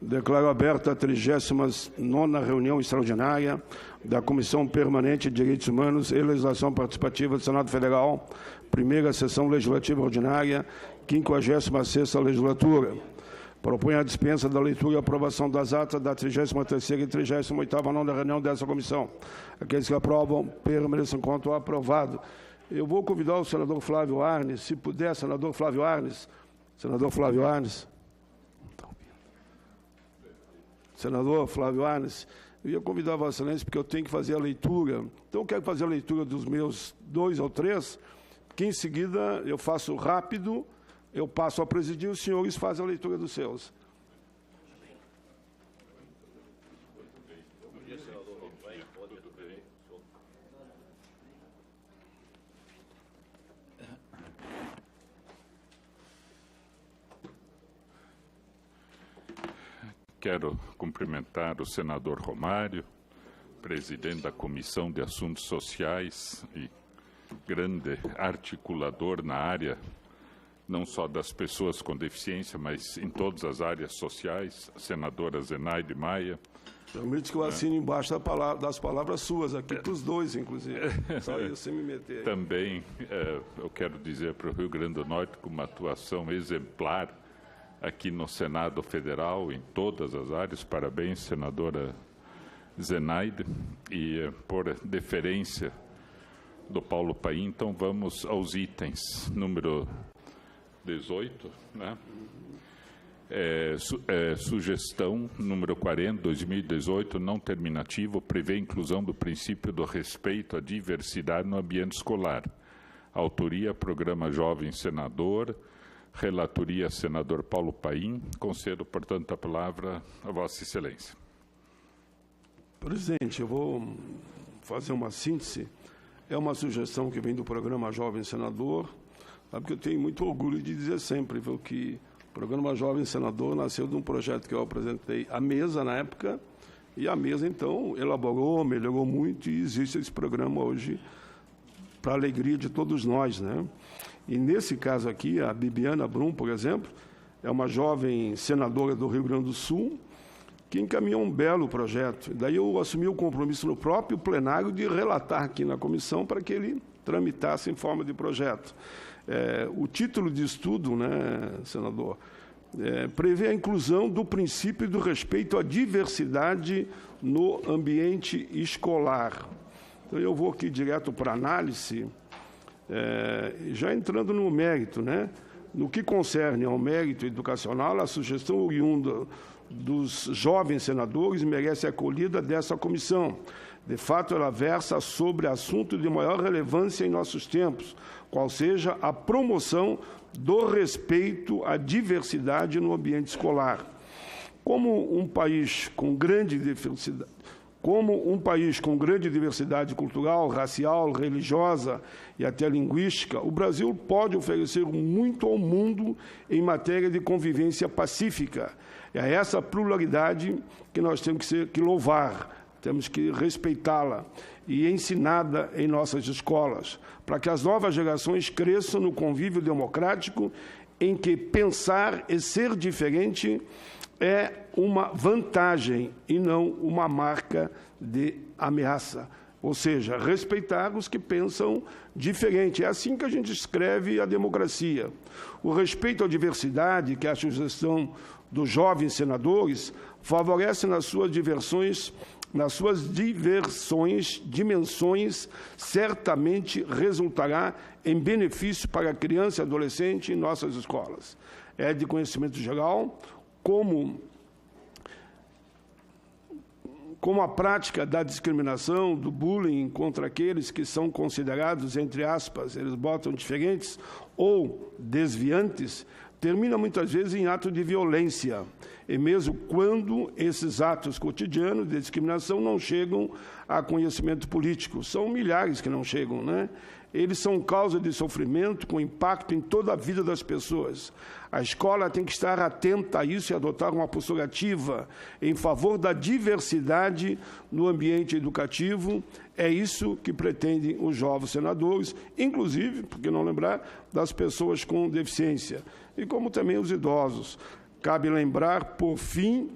Declaro aberta a 39ª reunião extraordinária da Comissão Permanente de Direitos Humanos e Legislação Participativa do Senado Federal, primeira sessão legislativa ordinária, 56ª legislatura. Proponho a dispensa da leitura e aprovação das atas da 33ª e 38ª nona reunião dessa comissão. Aqueles que aprovam, permaneçam enquanto aprovado. Eu vou convidar o senador Flávio Arnes, se puder, senador Flávio Arnes. Senador Flávio Arnes. Senador Flávio Arnes, eu ia convidar a Vossa Excelência porque eu tenho que fazer a leitura. Então, eu quero fazer a leitura dos meus 2 ou 3, que em seguida eu faço rápido, eu passo a presidir, os senhores fazem a leitura dos seus. Quero cumprimentar o senador Romário, presidente da Comissão de Assuntos Sociais e grande articulador na área, não só das pessoas com deficiência, mas em todas as áreas sociais, a senadora Zenaide Maia. Permite que eu assine embaixo das palavras suas, aqui para os dois, inclusive. Só isso sem me meter aí. Também eu quero dizer para o Rio Grande do Norte que uma atuação exemplar aqui no Senado Federal, em todas as áreas. Parabéns, senadora Zenaide. E por deferência do Paulo Paim, então vamos aos itens. Número 18, né? Sugestão número 40, 2018, não terminativo, prevê a inclusão do princípio do respeito à diversidade no ambiente escolar. Autoria, Programa Jovem Senador. Relatoria, senador Paulo Paim. Concedo, portanto, a palavra a Vossa Excelência. Presidente, eu vou fazer uma síntese. É uma sugestão que vem do Programa Jovem Senador, sabe que eu tenho muito orgulho de dizer sempre, viu, que o Programa Jovem Senador nasceu de um projeto que eu apresentei à mesa na época, e a mesa, então, elaborou, melhorou muito, e existe esse programa hoje para a alegria de todos nós, né? E, nesse caso aqui, a Bibiana Brum, por exemplo, é uma jovem senadora do Rio Grande do Sul que encaminhou um belo projeto. Daí eu assumi o compromisso no próprio plenário de relatar aqui na comissão para que ele tramitasse em forma de projeto. O título de estudo, né, senador, prevê a inclusão do princípio do respeito à diversidade no ambiente escolar. Então, eu vou aqui direto para a análise. Já entrando no mérito, né? No que concerne ao mérito educacional, a sugestão oriunda dos jovens senadores merece a acolhida dessa comissão. De fato, ela versa sobre assunto de maior relevância em nossos tempos, qual seja a promoção do respeito à diversidade no ambiente escolar. Como um país com grande diversidade cultural, racial, religiosa e até linguística, o Brasil pode oferecer muito ao mundo em matéria de convivência pacífica. É essa pluralidade que nós temos que louvar, temos que respeitá-la e ensiná-la em nossas escolas, para que as novas gerações cresçam no convívio democrático em que pensar e ser diferente é uma vantagem e não uma marca de ameaça. Ou seja, respeitar os que pensam diferente. É assim que a gente escreve a democracia. O respeito à diversidade, que é a sugestão dos jovens senadores, favorece nas suas dimensões, certamente resultará em benefício para a criança e adolescente em nossas escolas. É de conhecimento geral como a prática da discriminação, do bullying contra aqueles que são considerados, entre aspas, eles botam diferentes ou desviantes, termina muitas vezes em ato de violência, e mesmo quando esses atos cotidianos de discriminação não chegam a conhecimento político. São milhares que não chegam, né? Eles são causa de sofrimento com impacto em toda a vida das pessoas. A escola tem que estar atenta a isso e adotar uma postura ativa em favor da diversidade no ambiente educativo. É isso que pretendem os jovens senadores, inclusive, por que não lembrar, das pessoas com deficiência, e como também os idosos. Cabe lembrar, por fim,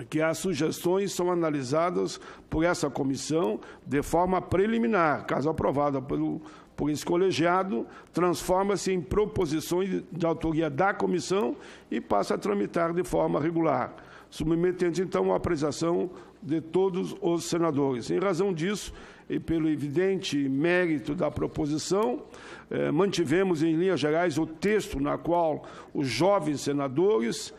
que as sugestões são analisadas por essa comissão de forma preliminar. Caso aprovada por esse colegiado, transforma-se em proposições de autoria da comissão e passa a tramitar de forma regular, submetendo, então, a apreciação de todos os senadores. Em razão disso, e pelo evidente mérito da proposição, mantivemos, em linhas gerais, o texto na qual os jovens senadores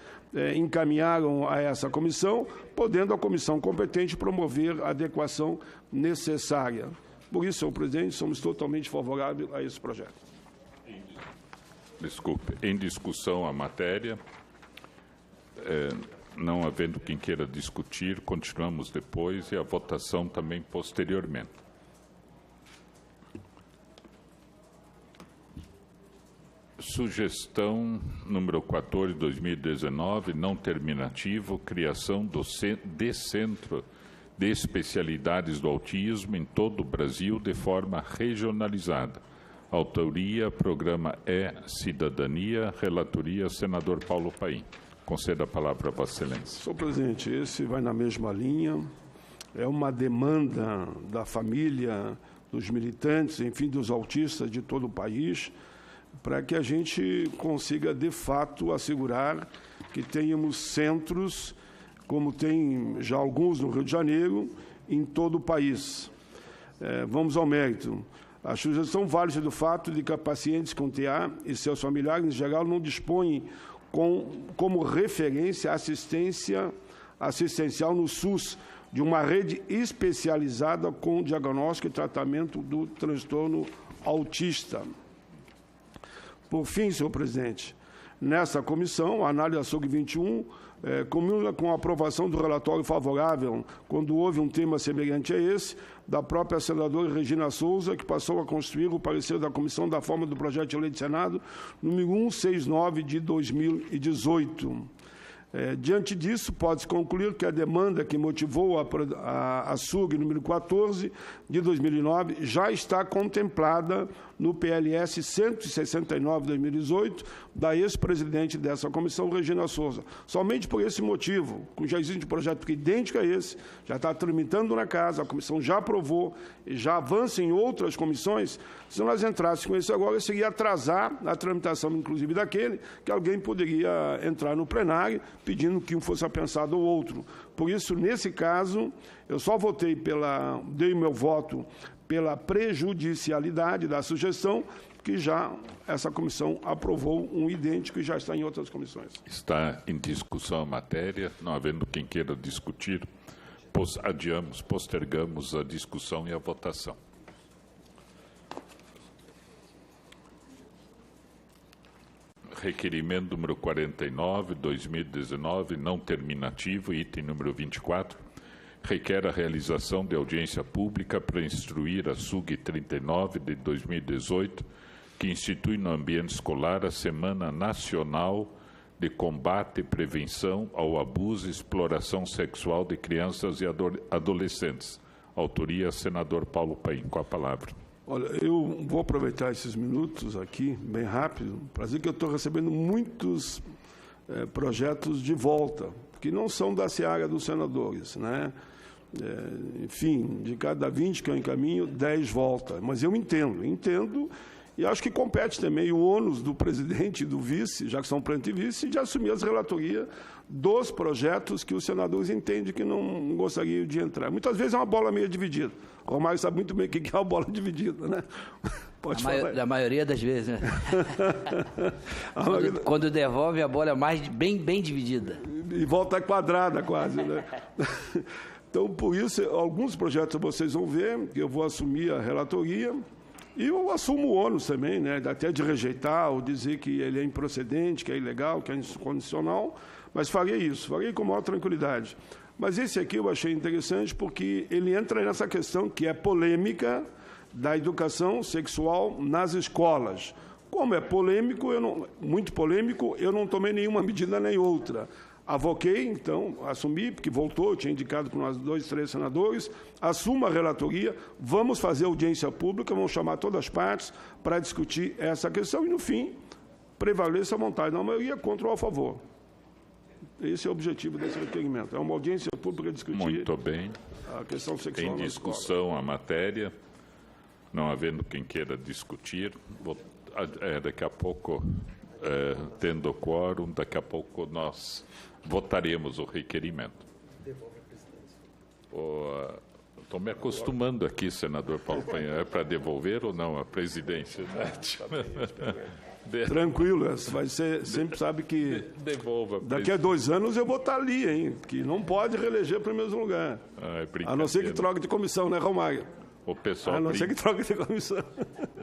encaminharam a essa comissão, podendo a comissão competente promover a adequação necessária. Por isso, senhor presidente, somos totalmente favoráveis a esse projeto. Desculpe. Em discussão a matéria, não havendo quem queira discutir, continuamos depois e a votação também posteriormente. Sugestão número 14, 2019, não terminativo, criação de centro de especialidades do autismo em todo o Brasil de forma regionalizada. Autoria, programa E-Cidadania, relatoria, senador Paulo Paim. Conceda a palavra a Vossa Excelência. Senhor presidente, esse vai na mesma linha, é uma demanda da família, dos militantes, enfim, dos autistas de todo o país, para que a gente consiga, de fato, assegurar que tenhamos centros, como tem já alguns no Rio de Janeiro, em todo o país. Vamos ao mérito. A sugestão vale do fato de que pacientes com TA e seus familiares, em geral, não dispõem como referência assistencial no SUS de uma rede especializada com diagnóstico e tratamento do transtorno autista. Por fim, senhor presidente, nessa comissão, a análise da SUG 21 culmina com a aprovação do relatório favorável, quando houve um tema semelhante a esse, da própria senadora Regina Souza, que passou a construir o parecer da comissão da forma do projeto de lei do Senado, número 169 de 2018. Diante disso, pode-se concluir que a demanda que motivou a SUG número 14 de 2009 já está contemplada no PLS 169 de 2018 da ex-presidente dessa comissão, Regina Souza. Somente por esse motivo, já existe um projeto idêntico a esse, já está tramitando na casa, a comissão já aprovou e já avança em outras comissões. Se nós entrássemos com isso agora, seria atrasar a tramitação, inclusive, daquele que alguém poderia entrar no plenário pedindo que um fosse apensado ou outro. Por isso, nesse caso, eu só dei meu voto pela prejudicialidade da sugestão, que já essa comissão aprovou um idêntico e já está em outras comissões. Está em discussão a matéria, não havendo quem queira discutir, postergamos a discussão e a votação. Requerimento número 49, 2019, não terminativo, item número 24, requer a realização de audiência pública para instruir a SUG 39 de 2018, que institui no ambiente escolar a Semana Nacional de Combate e Prevenção ao Abuso e Exploração Sexual de Crianças e Adolescentes. Autoria, senador Paulo Paim. Com a palavra. Olha, eu vou aproveitar esses minutos aqui, bem rápido, para dizer que eu estou recebendo muitos projetos de volta, que não são da seara dos senadores, né? Enfim, de cada 20 que eu encaminho, 10 volta. Mas eu entendo, e acho que compete também o ônus do presidente e do vice, já que são presidente e vice, de assumir as relatorias dos projetos que os senadores entendem que não gostariam de entrar. Muitas vezes é uma bola meio dividida. O Romário sabe muito bem o que é uma bola dividida, né? Pode falar. Da maioria das vezes, né? Quando devolve, a bola é bem dividida. E volta quadrada quase, né? Então, por isso, alguns projetos vocês vão ver, que eu vou assumir a relatoria, e eu assumo o ônus também, né? Até de rejeitar ou dizer que ele é improcedente, que é ilegal, que é incondicional, mas farei isso, farei com maior tranquilidade. Mas esse aqui eu achei interessante porque ele entra nessa questão que é polêmica da educação sexual nas escolas. Como é polêmico, muito polêmico, eu não tomei nenhuma medida nem outra. Avoquei, então, assumi, porque voltou, eu tinha indicado para nós 2, 3 senadores, assumo a relatoria, vamos fazer audiência pública, vamos chamar todas as partes para discutir essa questão e, no fim, prevaleça a vontade da maioria contra ou a favor. Esse é o objetivo desse requerimento. É uma audiência pública para discutir Muito bem. a questão sexual. Em discussão a matéria, não havendo quem queira discutir, daqui a pouco, tendo quórum, daqui a pouco nós votaremos o requerimento. Estou me acostumando aqui, senador Paulo Paim. É para devolver ou não a presidência? Tranquilo, vai ser, sempre sabe que devolva. Daqui a 2 anos eu vou estar ali, hein? Que não pode reeleger para o mesmo lugar. A não ser que troque de comissão, né, Romário? O pessoal a não ser que troque de comissão.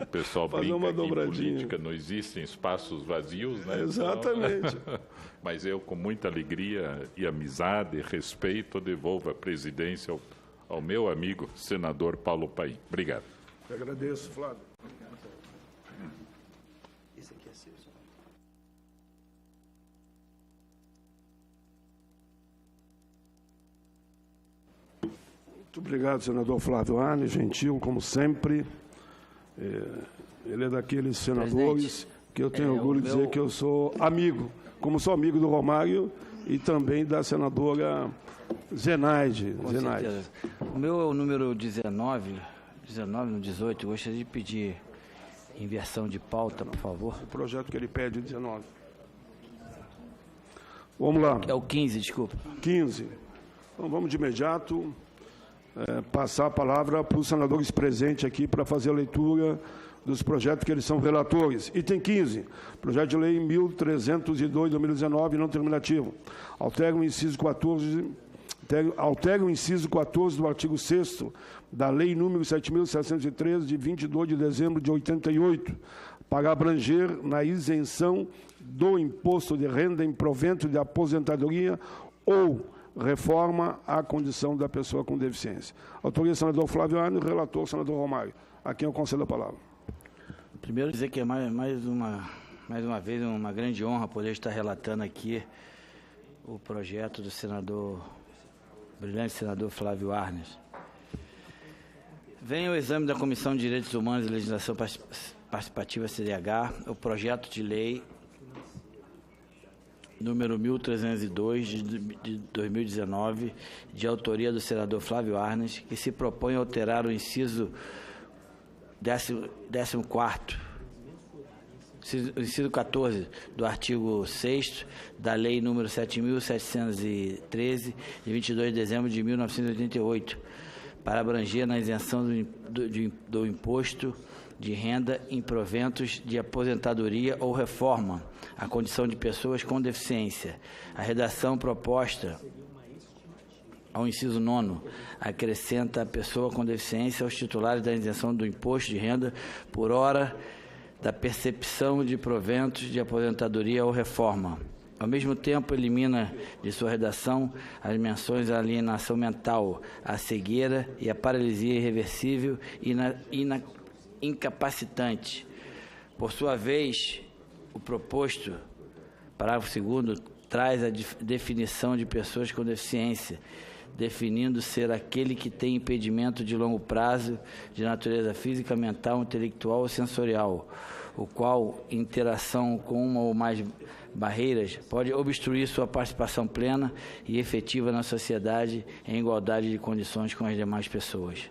O pessoal fazer brinca uma que em dobradinha. política não existem espaços vazios, né? Exatamente. Então, mas eu, com muita alegria e amizade e respeito, devolvo a presidência ao meu amigo, senador Paulo Paim. Obrigado. Eu agradeço, Flávio. Esse aqui é seu, senhor. Muito obrigado, senador Flávio Arnes, gentil, como sempre. Ele é daqueles senadores que eu tenho orgulho de dizer que eu sou amigo, como sou amigo do Romário e também da senadora Zenaide. Com certeza. O meu é o número 19 no 18. Gostaria de pedir inversão de pauta, por favor. O projeto que ele pede, 19. Vamos lá. É o 15, desculpa. 15. Então, vamos de imediato passar a palavra para os senadores presentes aqui para fazer a leitura dos projetos que eles são relatores. Item 15, projeto de lei 1302/2019, não terminativo. Altera o inciso 14 do artigo 6º da Lei número 7.713, de 22 de dezembro de 88, para abranger na isenção do imposto de renda em provento de aposentadoria ou reforma a condição da pessoa com deficiência. Autoria, senador Flávio Arnes, relator, senador Romário. A quem eu concedo a palavra. Primeiro, dizer que é mais uma vez uma grande honra poder estar relatando aqui o projeto do brilhante senador Flávio Arnes. Vem ao exame da Comissão de Direitos Humanos e Legislação Participativa, CDH, o projeto de lei número 1302 de 2019, de autoria do senador Flávio Arnes, que se propõe a alterar o inciso 14º, inciso 14 do artigo 6º da Lei número 7.713, de 22 de dezembro de 1988, para abranger na isenção do imposto de renda em proventos de aposentadoria ou reforma a condição de pessoas com deficiência. A redação proposta ao inciso 9º acrescenta a pessoa com deficiência aos titulares da isenção do imposto de renda por hora da percepção de proventos de aposentadoria ou reforma. Ao mesmo tempo, elimina de sua redação as menções à alienação mental, à cegueira e à paralisia irreversível e incapacitante. Por sua vez, o proposto, parágrafo 2º, traz a definição de pessoas com deficiência, definindo ser aquele que tem impedimento de longo prazo de natureza física, mental, intelectual ou sensorial, o qual, em interação com uma ou mais barreiras, pode obstruir sua participação plena e efetiva na sociedade em igualdade de condições com as demais pessoas.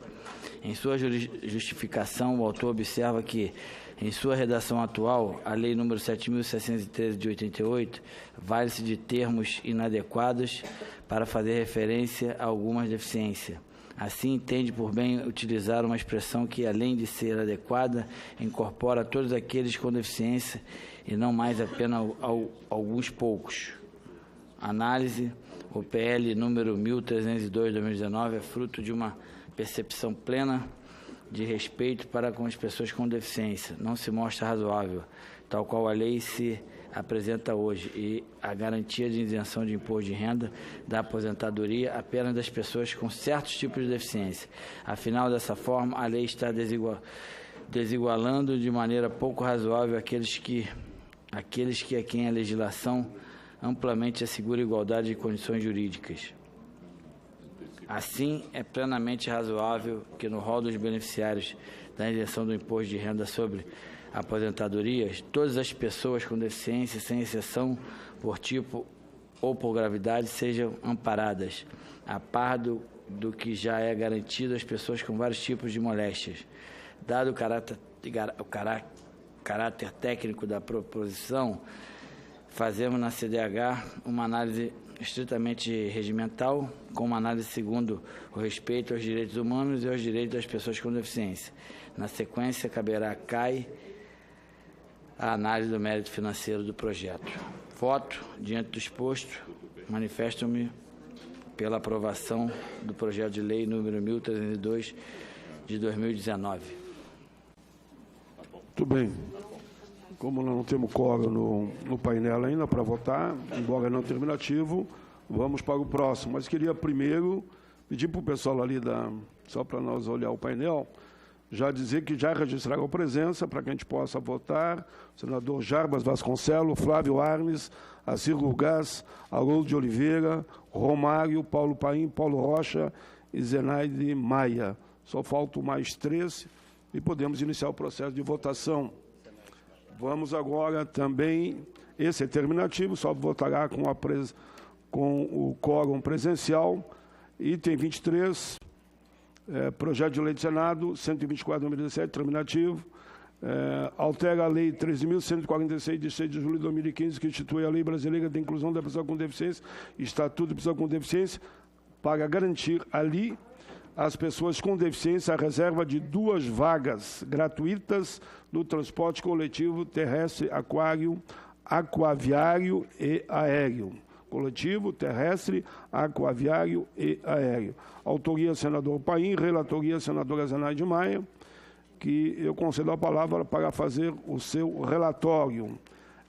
Em sua justificação, o autor observa que, em sua redação atual, a Lei nº 7.713 de 88 vale-se de termos inadequados para fazer referência a algumas deficiências. Assim, entende por bem utilizar uma expressão que, além de ser adequada, incorpora todos aqueles com deficiência e não mais apenas alguns poucos. Análise: o PL número 1302 de 2019 é fruto de uma percepção plena de respeito para com as pessoas com deficiência. Não se mostra razoável, tal qual a lei se apresenta hoje, e a garantia de isenção de imposto de renda da aposentadoria apenas das pessoas com certos tipos de deficiência. Afinal, dessa forma, a lei está desigualando de maneira pouco razoável aqueles que a quem a legislação amplamente assegura igualdade de condições jurídicas. Assim, é plenamente razoável que no rol dos beneficiários da isenção do imposto de renda sobre aposentadorias, todas as pessoas com deficiência, sem exceção, por tipo ou por gravidade sejam amparadas, a par do que já é garantido às pessoas com vários tipos de moléstias. Dado o caráter técnico da proposição, fazemos na CDH uma análise estritamente regimental, com uma análise segundo o respeito aos direitos humanos e aos direitos das pessoas com deficiência. Na sequência, caberá à CAI a análise do mérito financeiro do projeto. Voto, diante do exposto, manifesto-me pela aprovação do projeto de lei número 1302 de 2019. Muito bem. Como nós não temos quórum no painel ainda para votar, embora não terminativo, vamos para o próximo. Mas queria primeiro pedir para o pessoal ali, só para nós olhar o painel, já dizer que já registraram a presença para que a gente possa votar. O senador Jarbas Vasconcelos, Flávio Arnes, Acir Gurgás, Haroldo de Oliveira, Romário, Paulo Paim, Paulo Rocha e Zenaide Maia. Só faltam mais 3 e podemos iniciar o processo de votação. Vamos agora também, esse é terminativo, só votará com o quórum presencial. Item 23, projeto de lei do Senado, 124/2017, terminativo, altera a lei 13.146, de 6 de julho de 2015, que institui a Lei Brasileira de Inclusão da Pessoa com Deficiência, Estatuto de Pessoa com Deficiência, para garantir ali às pessoas com deficiência a reserva de 2 vagas gratuitas no transporte coletivo terrestre, aquaviário e aéreo. Coletivo, terrestre, aquaviário e aéreo. Autoria, senador Paim, relatoria, senadora Zenaide Maia, que eu concedo a palavra para fazer o seu relatório.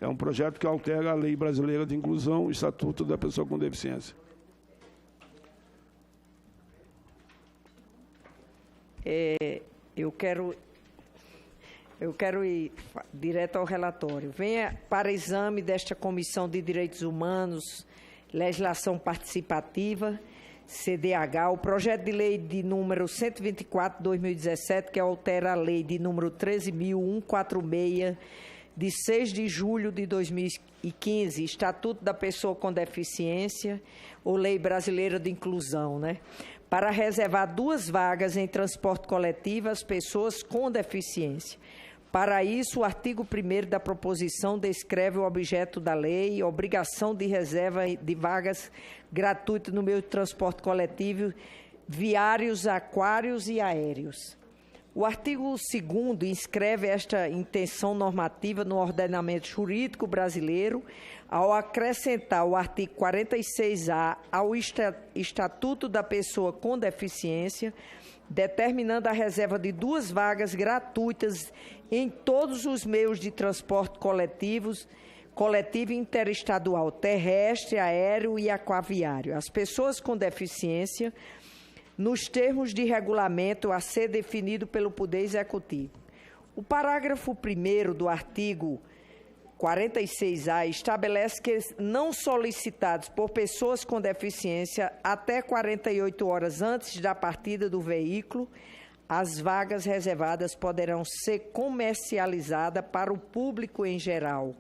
É um projeto que altera a Lei Brasileira de Inclusão, Estatuto da Pessoa com Deficiência. Eu quero ir direto ao relatório. Venha para exame desta Comissão de Direitos Humanos, Legislação Participativa, CDH, o projeto de lei de número 124/2017, que altera a lei de número 13.146, de 6 de julho de 2015, Estatuto da Pessoa com Deficiência, ou Lei Brasileira de Inclusão, né? Para reservar 2 vagas em transporte coletivo às pessoas com deficiência. Para isso, o artigo 1º da proposição descreve o objeto da lei, obrigação de reserva de vagas gratuitas no meio de transporte coletivo, viários, aquários e aéreos. O artigo 2º inscreve esta intenção normativa no ordenamento jurídico brasileiro, ao acrescentar o artigo 46A ao Estatuto da Pessoa com Deficiência, determinando a reserva de 2 vagas gratuitas em todos os meios de transporte coletivo interestadual, terrestre, aéreo e aquaviário. As pessoas com deficiência, nos termos de regulamento a ser definido pelo Poder Executivo. O parágrafo 1º do artigo 46A estabelece que não solicitados por pessoas com deficiência até 48 horas antes da partida do veículo, as vagas reservadas poderão ser comercializadas para o público em geral.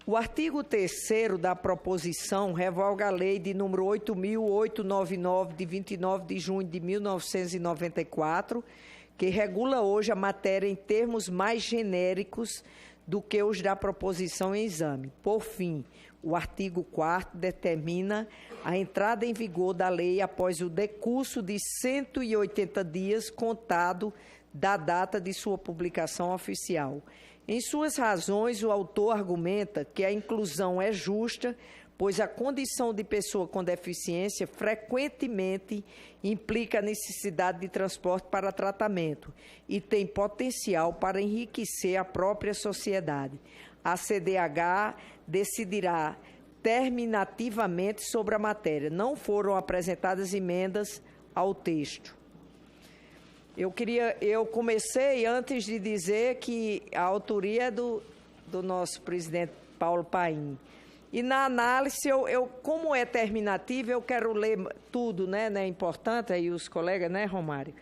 O artigo 3º da proposição revoga a lei de número 8.899, de 29 de junho de 1994, que regula hoje a matéria em termos mais genéricos do que os da proposição em exame. Por fim, o artigo 4º determina a entrada em vigor da lei após o decurso de 180 dias contado da data de sua publicação oficial. Em suas razões, o autor argumenta que a inclusão é justa, pois a condição de pessoa com deficiência frequentemente implica a necessidade de transporte para tratamento e tem potencial para enriquecer a própria sociedade. A CDH decidirá terminativamente sobre a matéria. Não foram apresentadas emendas ao texto. Eu comecei antes de dizer que a autoria é do nosso presidente Paulo Paim. E na análise, como é terminativa, eu quero ler tudo, né? É importante, aí os colegas, né, Romário?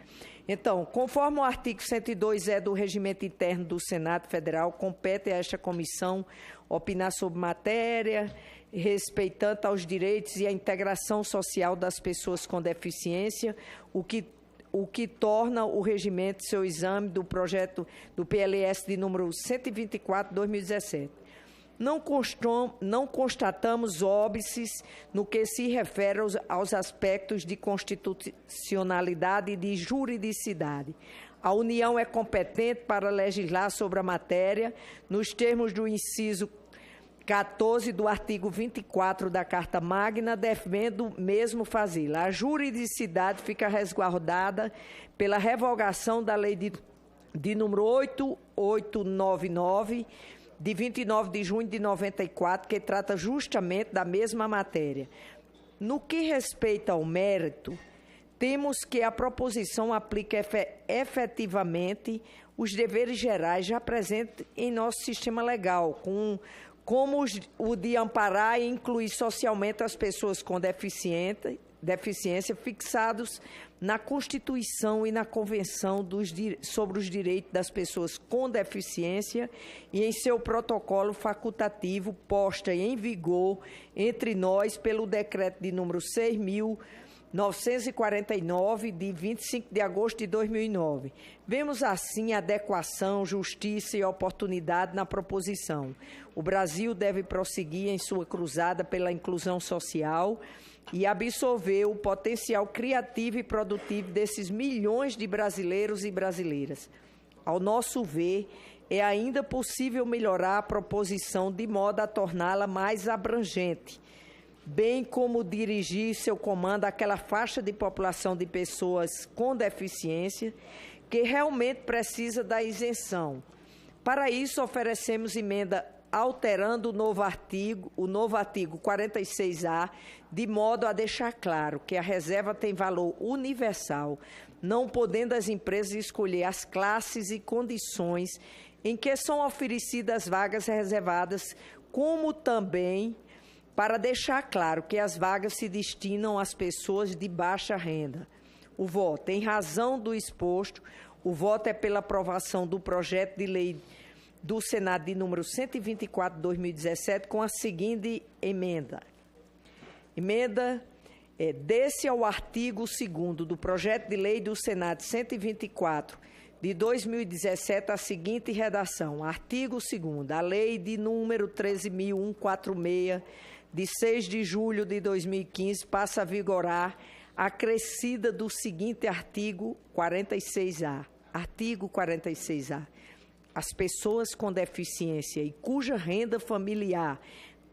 Então, conforme o artigo 102-E do Regimento Interno do Senado Federal, compete a esta comissão opinar sobre matéria, respeitando aos direitos e a integração social das pessoas com deficiência, o que torna o regimento seu exame do projeto do PLS de número 124/2017. Não constatamos óbices no que se refere aos aspectos de constitucionalidade e de juridicidade. A União é competente para legislar sobre a matéria nos termos do inciso 14 do artigo 24 da Carta Magna, devendo mesmo fazê-la. A juridicidade fica resguardada pela revogação da Lei de número 8899, de 29 de junho de 94, que trata justamente da mesma matéria. No que respeita ao mérito, temos que a proposição aplica efetivamente os deveres gerais já presentes em nosso sistema legal, como o de amparar e incluir socialmente as pessoas com deficiência fixados na Constituição e na Convenção sobre os Direitos das Pessoas com Deficiência e em seu protocolo facultativo posta em vigor entre nós pelo decreto de número 6.949, de 25 de agosto de 2009. Vemos assim adequação, justiça e oportunidade na proposição. O Brasil deve prosseguir em sua cruzada pela inclusão social e absorver o potencial criativo e produtivo desses milhões de brasileiros e brasileiras. Ao nosso ver, é ainda possível melhorar a proposição de modo a torná-la mais abrangente, bem como dirigir seu comando àquela faixa de população de pessoas com deficiência que realmente precisa da isenção. Para isso, oferecemos emenda alterando o novo artigo 46A, de modo a deixar claro que a reserva tem valor universal, não podendo as empresas escolher as classes e condições em que são oferecidas vagas reservadas, como também para deixar claro que as vagas se destinam às pessoas de baixa renda. O voto, em razão do exposto, o voto é pela aprovação do projeto de lei do Senado de número 124/2017 com a seguinte emenda. Desse ao artigo 2º do projeto de lei do Senado 124 de 2017 a seguinte redação. Artigo 2º. A lei de número 13.146 de 6 de julho de 2015 passa a vigorar acrescida do seguinte artigo 46A. Artigo 46A. As pessoas com deficiência e cuja renda familiar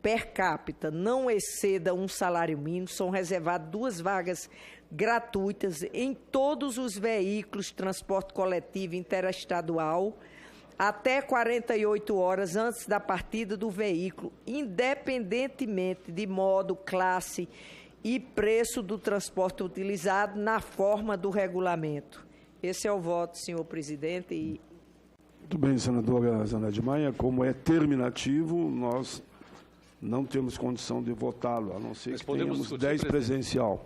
per capita não exceda um salário mínimo são reservadas 2 vagas gratuitas em todos os veículos de transporte coletivo interestadual até 48 horas antes da partida do veículo, independentemente de modo, classe e preço do transporte utilizado na forma do regulamento. Esse é o voto, senhor presidente. Muito bem, senadora Zaneide Maia. Como é terminativo, nós não temos condição de votá-lo, a não ser que tenhamos 10 presencial.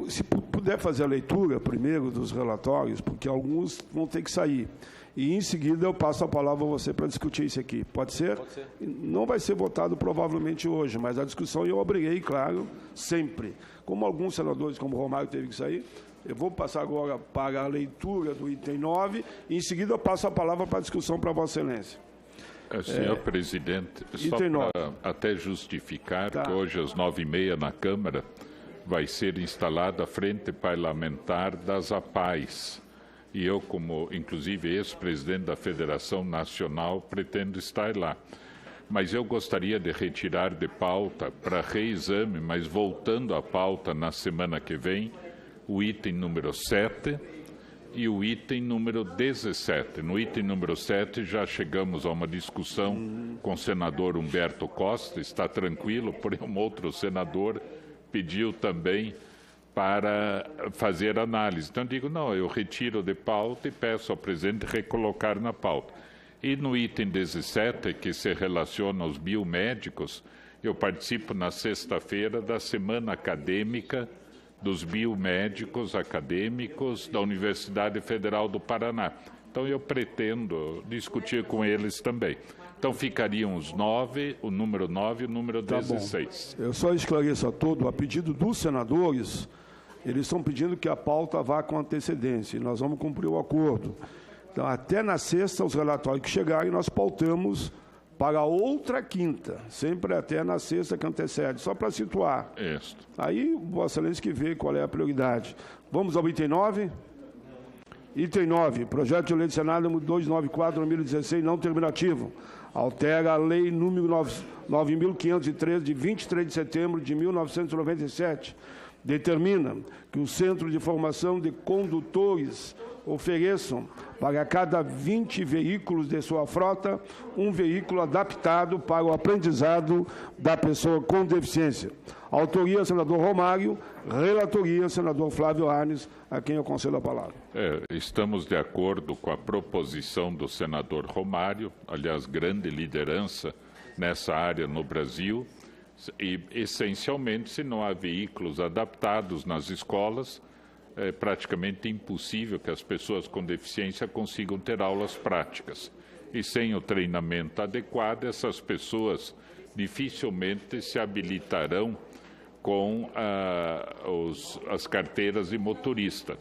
Se puder fazer a leitura primeiro dos relatórios, porque alguns vão ter que sair. E, em seguida, eu passo a palavra a você para discutir isso aqui. Pode ser? Pode ser. Não vai ser votado provavelmente hoje, mas a discussão eu obriguei, claro, sempre. Como alguns senadores, como o Romário, teve que sair, eu vou passar agora para a leitura do item 9 e, em seguida, eu passo a palavra para a discussão para Vossa Excelência. Senhor presidente, só para até justificar que hoje às 9h30 na Câmara vai ser instalada a Frente Parlamentar das APAES. E eu, como inclusive ex-presidente da Federação Nacional, pretendo estar lá. Mas eu gostaria de retirar de pauta para reexame, mas voltando à pauta na semana que vem, o item número 7 e o item número 17. No item número 7 já chegamos a uma discussão com o senador Humberto Costa, está tranquilo, porém um outro senador pediu também para fazer análise. Então, digo, não, eu retiro de pauta e peço ao presidente recolocar na pauta. E no item 17, que se relaciona aos biomédicos, eu participo na sexta-feira da Semana Acadêmica dos Biomédicos Acadêmicos da Universidade Federal do Paraná. Então, eu pretendo discutir com eles também. Então, ficariam os 9, o número 9 e o número 16. Bom. Eu só esclareço a todo, a pedido dos senadores, eles estão pedindo que a pauta vá com antecedência, e nós vamos cumprir o acordo. Então, até na sexta, os relatórios que chegarem, nós pautamos para outra quinta, sempre até na sexta que antecede, só para situar. Isso. Aí, Vossa Excelência que vê qual é a prioridade. Vamos ao item 9? Item 9, projeto de lei do Senado 294/2016, não terminativo. Altera a lei número 9.513, de 23 de setembro de 1997. Determina que o Centro de Formação de Condutores ofereçam para cada 20 veículos de sua frota um veículo adaptado para o aprendizado da pessoa com deficiência. Autoria, senador Romário. Relatoria, senador Flávio Arnes, a quem eu concedo a palavra. Estamos de acordo com a proposição do senador Romário, aliás, grande liderança nessa área no Brasil, e, essencialmente, se não há veículos adaptados nas escolas, é praticamente impossível que as pessoas com deficiência consigam ter aulas práticas. E sem o treinamento adequado, essas pessoas dificilmente se habilitarão com as carteiras de motorista.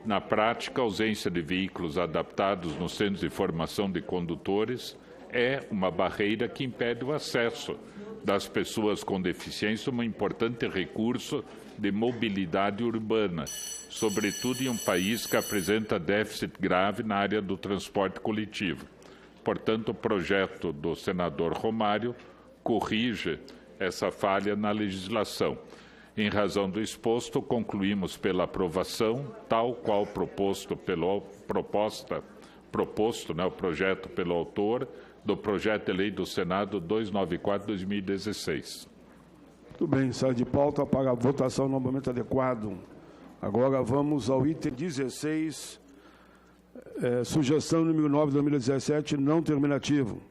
Na prática, a ausência de veículos adaptados nos centros de formação de condutores é uma barreira que impede o acesso das pessoas com deficiência, um importante recurso de mobilidade urbana, sobretudo em um país que apresenta déficit grave na área do transporte coletivo. Portanto, o projeto do senador Romário corrige essa falha na legislação. Em razão do exposto, concluímos pela aprovação, tal qual proposto o projeto pelo autor do projeto de lei do Senado 294/2016. Muito bem, sai de pauta para a votação no momento adequado. Agora vamos ao item 16, sugestão número 9 de 2017, não terminativo.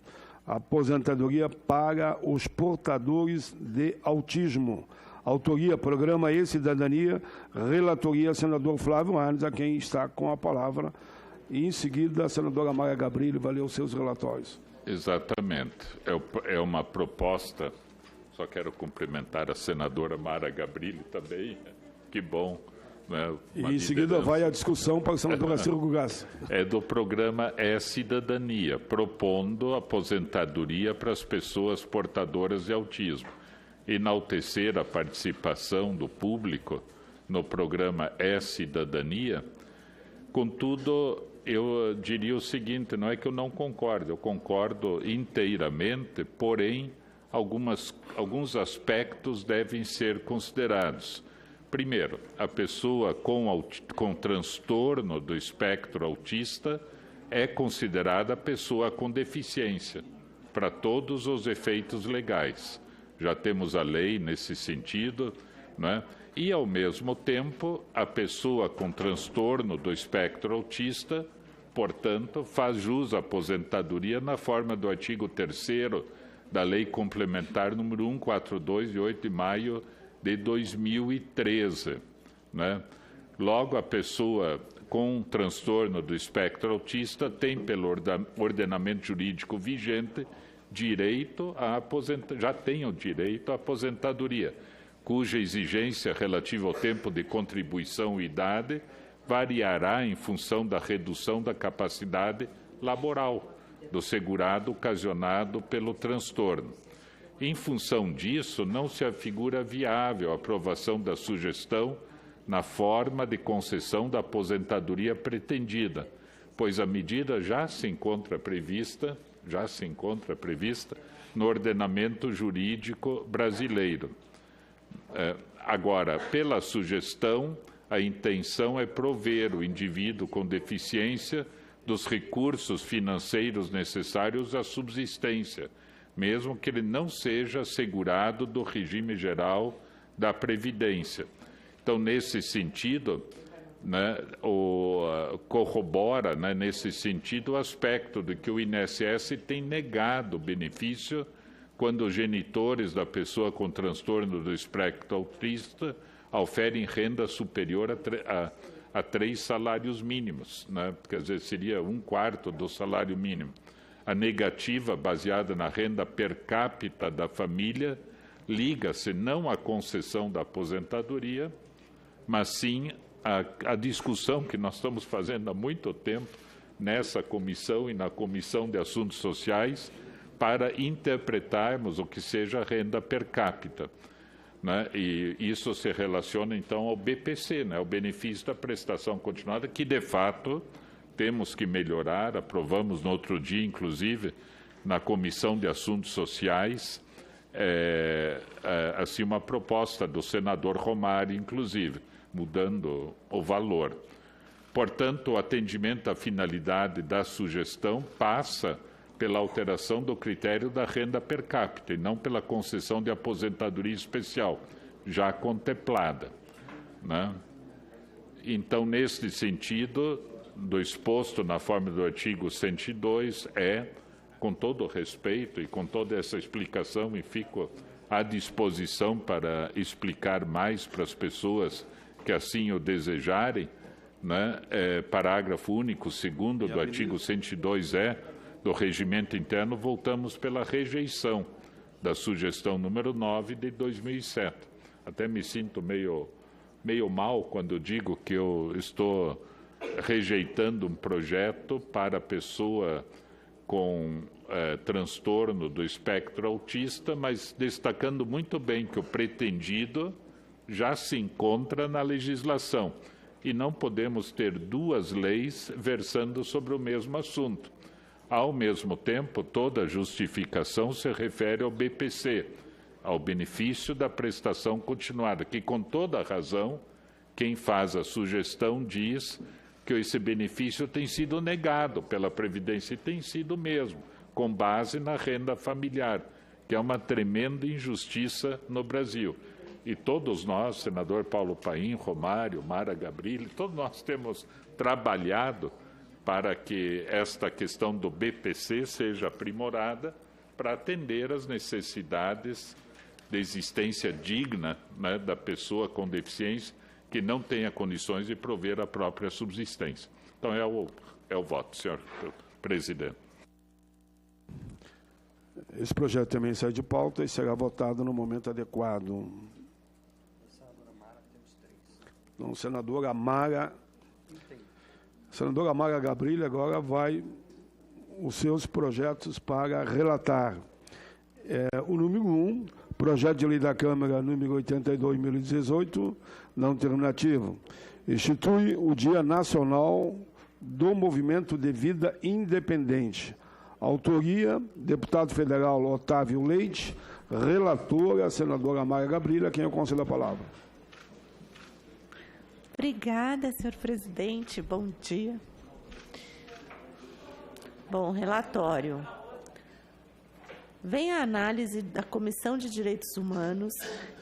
Aposentadoria para os portadores de autismo. Autoria, programa e-Cidadania. Relatoria, senador Flávio Arnes, a quem está com a palavra. E, em seguida, a senadora Mara Gabrilli vai ler os seus relatórios. Exatamente. É uma proposta, só quero cumprimentar a senadora Mara Gabrilli também, que bom. Né? E em seguida vai a discussão para o senador Ciro Gugassi. É do programa E-Cidadania, propondo aposentadoria para as pessoas portadoras de autismo. Enaltecer a participação do público no programa E-Cidadania. Contudo, eu diria o seguinte, não é que eu não concordo, eu concordo inteiramente, porém, alguns aspectos devem ser considerados. Primeiro, a pessoa com transtorno do espectro autista é considerada pessoa com deficiência, para todos os efeitos legais. Já temos a lei nesse sentido, né? E, ao mesmo tempo, a pessoa com transtorno do espectro autista, portanto, faz jus à aposentadoria na forma do artigo 3º da Lei Complementar número 142, de 8 de maio de 2013. Né? Logo, a pessoa com transtorno do espectro autista tem, pelo ordenamento jurídico vigente, já tem o direito à aposentadoria, cuja exigência relativa ao tempo de contribuição e idade variará em função da redução da capacidade laboral do segurado ocasionado pelo transtorno. Em função disso, não se afigura viável a aprovação da sugestão na forma de concessão da aposentadoria pretendida, pois a medida já se encontra prevista no ordenamento jurídico brasileiro. Agora, pela sugestão, a intenção é prover o indivíduo com deficiência dos recursos financeiros necessários à subsistência, mesmo que ele não seja assegurado do regime geral da Previdência. Então, nesse sentido, né, corrobora, né, nesse sentido, o aspecto de que o INSS tem negado o benefício quando os genitores da pessoa com transtorno do espectro autista oferem renda superior a 3 salários mínimos, né? Quer dizer, seria 1/4 do salário mínimo. A negativa, baseada na renda per capita da família, liga-se não à concessão da aposentadoria, mas sim à discussão que nós estamos fazendo há muito tempo nessa comissão e na Comissão de Assuntos Sociais para interpretarmos o que seja a renda per capita, né? E isso se relaciona, então, ao BPC, né? O benefício da prestação continuada, que, de fato, temos que melhorar. Aprovamos no outro dia, inclusive, na Comissão de Assuntos Sociais, assim, uma proposta do senador Romário, inclusive, mudando o valor. Portanto, o atendimento à finalidade da sugestão passa pela alteração do critério da renda per capita e não pela concessão de aposentadoria especial, já contemplada, né? Então, nesse sentido, do exposto na forma do artigo 102, com todo o respeito e com toda essa explicação, e fico à disposição para explicar mais para as pessoas que assim o desejarem, né? Parágrafo único, 2º do artigo 102-E do Regimento Interno, voltamos pela rejeição da sugestão número 9 de 2007. Até me sinto meio mal quando digo que eu estou rejeitando um projeto para pessoa com transtorno do espectro autista, mas destacando muito bem que o pretendido já se encontra na legislação e não podemos ter 2 leis versando sobre o mesmo assunto. Ao mesmo tempo, toda a justificação se refere ao BPC, ao benefício da prestação continuada, que, com toda razão, quem faz a sugestão diz que esse benefício tem sido negado pela Previdência, e tem sido mesmo, com base na renda familiar, que é uma tremenda injustiça no Brasil. E todos nós, senador Paulo Paim, Romário, Mara Gabrilli, todos nós temos trabalhado para que esta questão do BPC seja aprimorada para atender às necessidades de existência digna, né, da pessoa com deficiência que não tenha condições de prover a própria subsistência. Então, é o voto, senhor presidente. Esse projeto também sai de pauta e será votado no momento adequado. Então, senadora Mara Gabrilli agora vai os seus projetos para relatar. O número 1, projeto de lei da Câmara número 82/2018, não terminativo. Institui o Dia Nacional do Movimento de Vida Independente. Autoria, deputado federal Otávio Leite, relatora, senadora Mara Gabrilli, a quem eu concedo a palavra. Obrigada, senhor presidente. Bom dia. Bom, relatório. Vem a análise da Comissão de Direitos Humanos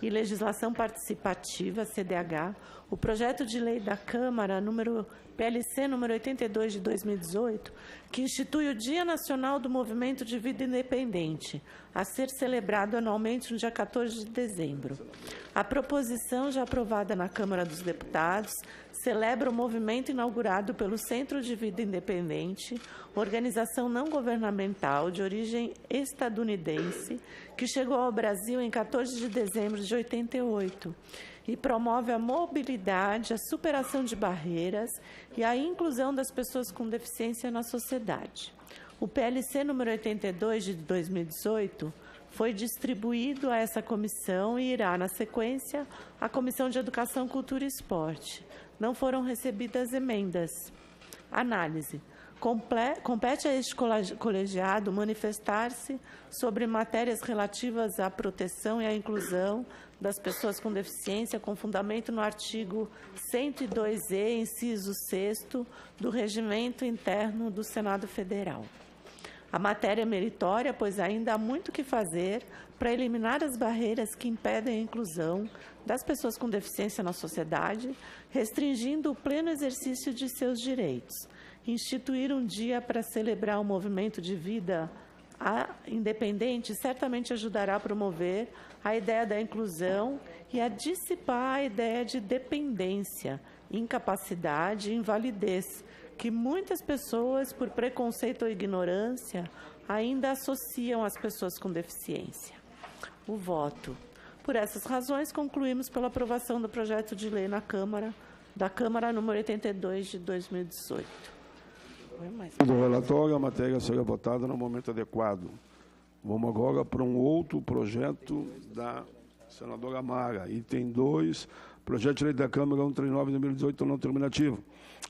e Legislação Participativa, CDH, o projeto de lei da Câmara, PLC número 82 de 2018, que institui o Dia Nacional do Movimento de Vida Independente, a ser celebrado anualmente no dia 14 de dezembro. A proposição, já aprovada na Câmara dos Deputados, celebra o movimento inaugurado pelo Centro de Vida Independente, organização não governamental de origem estadunidense, que chegou ao Brasil em 14 de dezembro de 88, e promove a mobilidade, a superação de barreiras e a inclusão das pessoas com deficiência na sociedade. O PLC número 82 de 2018 foi distribuído a essa comissão e irá, na sequência, à Comissão de Educação, Cultura e Esporte. Não foram recebidas emendas. Análise. Compete a este colegiado manifestar-se sobre matérias relativas à proteção e à inclusão das pessoas com deficiência, com fundamento no artigo 102-E, inciso 6º, do Regimento Interno do Senado Federal. A matéria é meritória, pois ainda há muito o que fazer para eliminar as barreiras que impedem a inclusão das pessoas com deficiência na sociedade, restringindo o pleno exercício de seus direitos. Instituir um dia para celebrar o movimento de vida independente certamente ajudará a promover a ideia da inclusão e a dissipar a ideia de dependência, incapacidade e invalidez, que muitas pessoas, por preconceito ou ignorância, ainda associam às pessoas com deficiência. O voto. Por essas razões, concluímos pela aprovação do projeto de lei da Câmara número 82 de 2018. Do relatório, a matéria será votada no momento adequado. Vamos agora para um outro projeto da senadora Mara. Item 2, projeto de lei da Câmara 139 de 2018, não terminativo.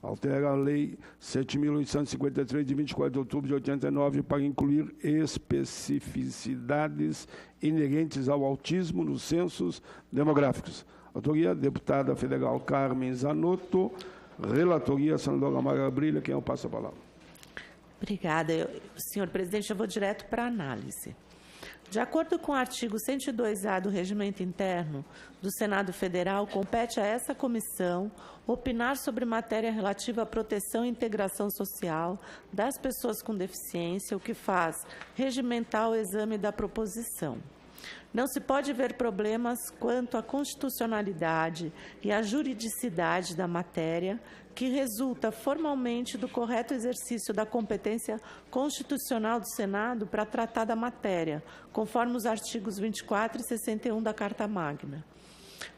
Altera a Lei 7.853, de 24 de outubro de 89, para incluir especificidades inerentes ao autismo nos censos demográficos. Autoria, deputada federal Carmen Zanotto. Relatoria, senadora Mara Gabrilha. Quem eu passo a palavra? Obrigada. Senhor presidente, eu vou direto para a análise. De acordo com o artigo 102-A do Regimento Interno do Senado Federal, compete a essa comissão opinar sobre matéria relativa à proteção e integração social das pessoas com deficiência, o que faz regimentar o exame da proposição. Não se pode ver problemas quanto à constitucionalidade e à juridicidade da matéria, que resulta formalmente do correto exercício da competência constitucional do Senado para tratar da matéria, conforme os artigos 24 e 61 da Carta Magna.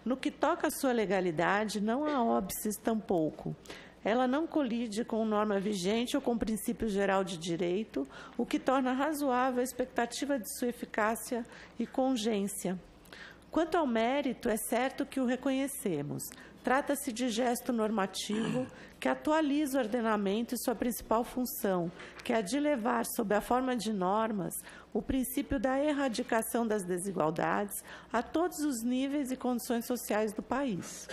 No que toca à sua legalidade, não há óbices tampouco. Ela não colide com norma vigente ou com princípio geral de direito, o que torna razoável a expectativa de sua eficácia e congência. Quanto ao mérito, é certo que o reconhecemos. Trata-se de gesto normativo que atualiza o ordenamento e sua principal função, que é a de levar, sob a forma de normas, o princípio da erradicação das desigualdades a todos os níveis e condições sociais do país.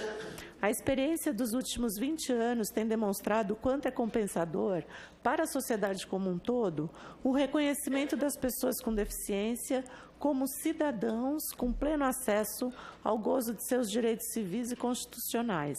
A experiência dos últimos 20 anos tem demonstrado o quanto é compensador, para a sociedade como um todo, o reconhecimento das pessoas com deficiência como cidadãos com pleno acesso ao gozo de seus direitos civis e constitucionais.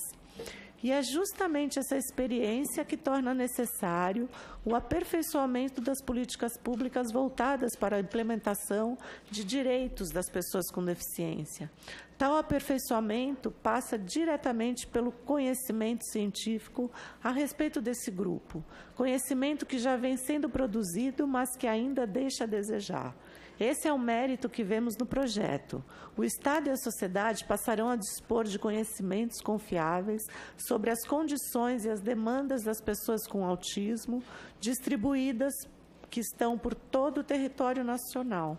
E é justamente essa experiência que torna necessário o aperfeiçoamento das políticas públicas voltadas para a implementação de direitos das pessoas com deficiência. Tal aperfeiçoamento passa diretamente pelo conhecimento científico a respeito desse grupo, conhecimento que já vem sendo produzido, mas que ainda deixa a desejar. Esse é o mérito que vemos no projeto. O Estado e a sociedade passarão a dispor de conhecimentos confiáveis sobre as condições e as demandas das pessoas com autismo, distribuídas que estão por todo o território nacional.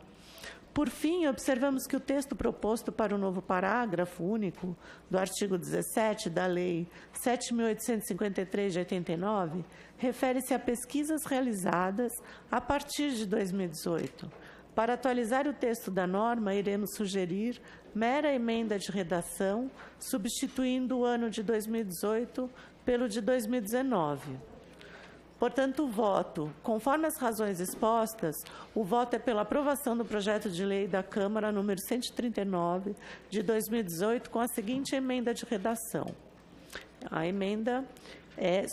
Por fim, observamos que o texto proposto para o novo parágrafo único do artigo 17 da Lei 7.853 de 89 refere-se a pesquisas realizadas a partir de 2018. Para atualizar o texto da norma, iremos sugerir mera emenda de redação, substituindo o ano de 2018 pelo de 2019. Portanto, o voto, conforme as razões expostas, o voto é pela aprovação do projeto de lei da Câmara número 139 de 2018, com a seguinte emenda de redação. A emenda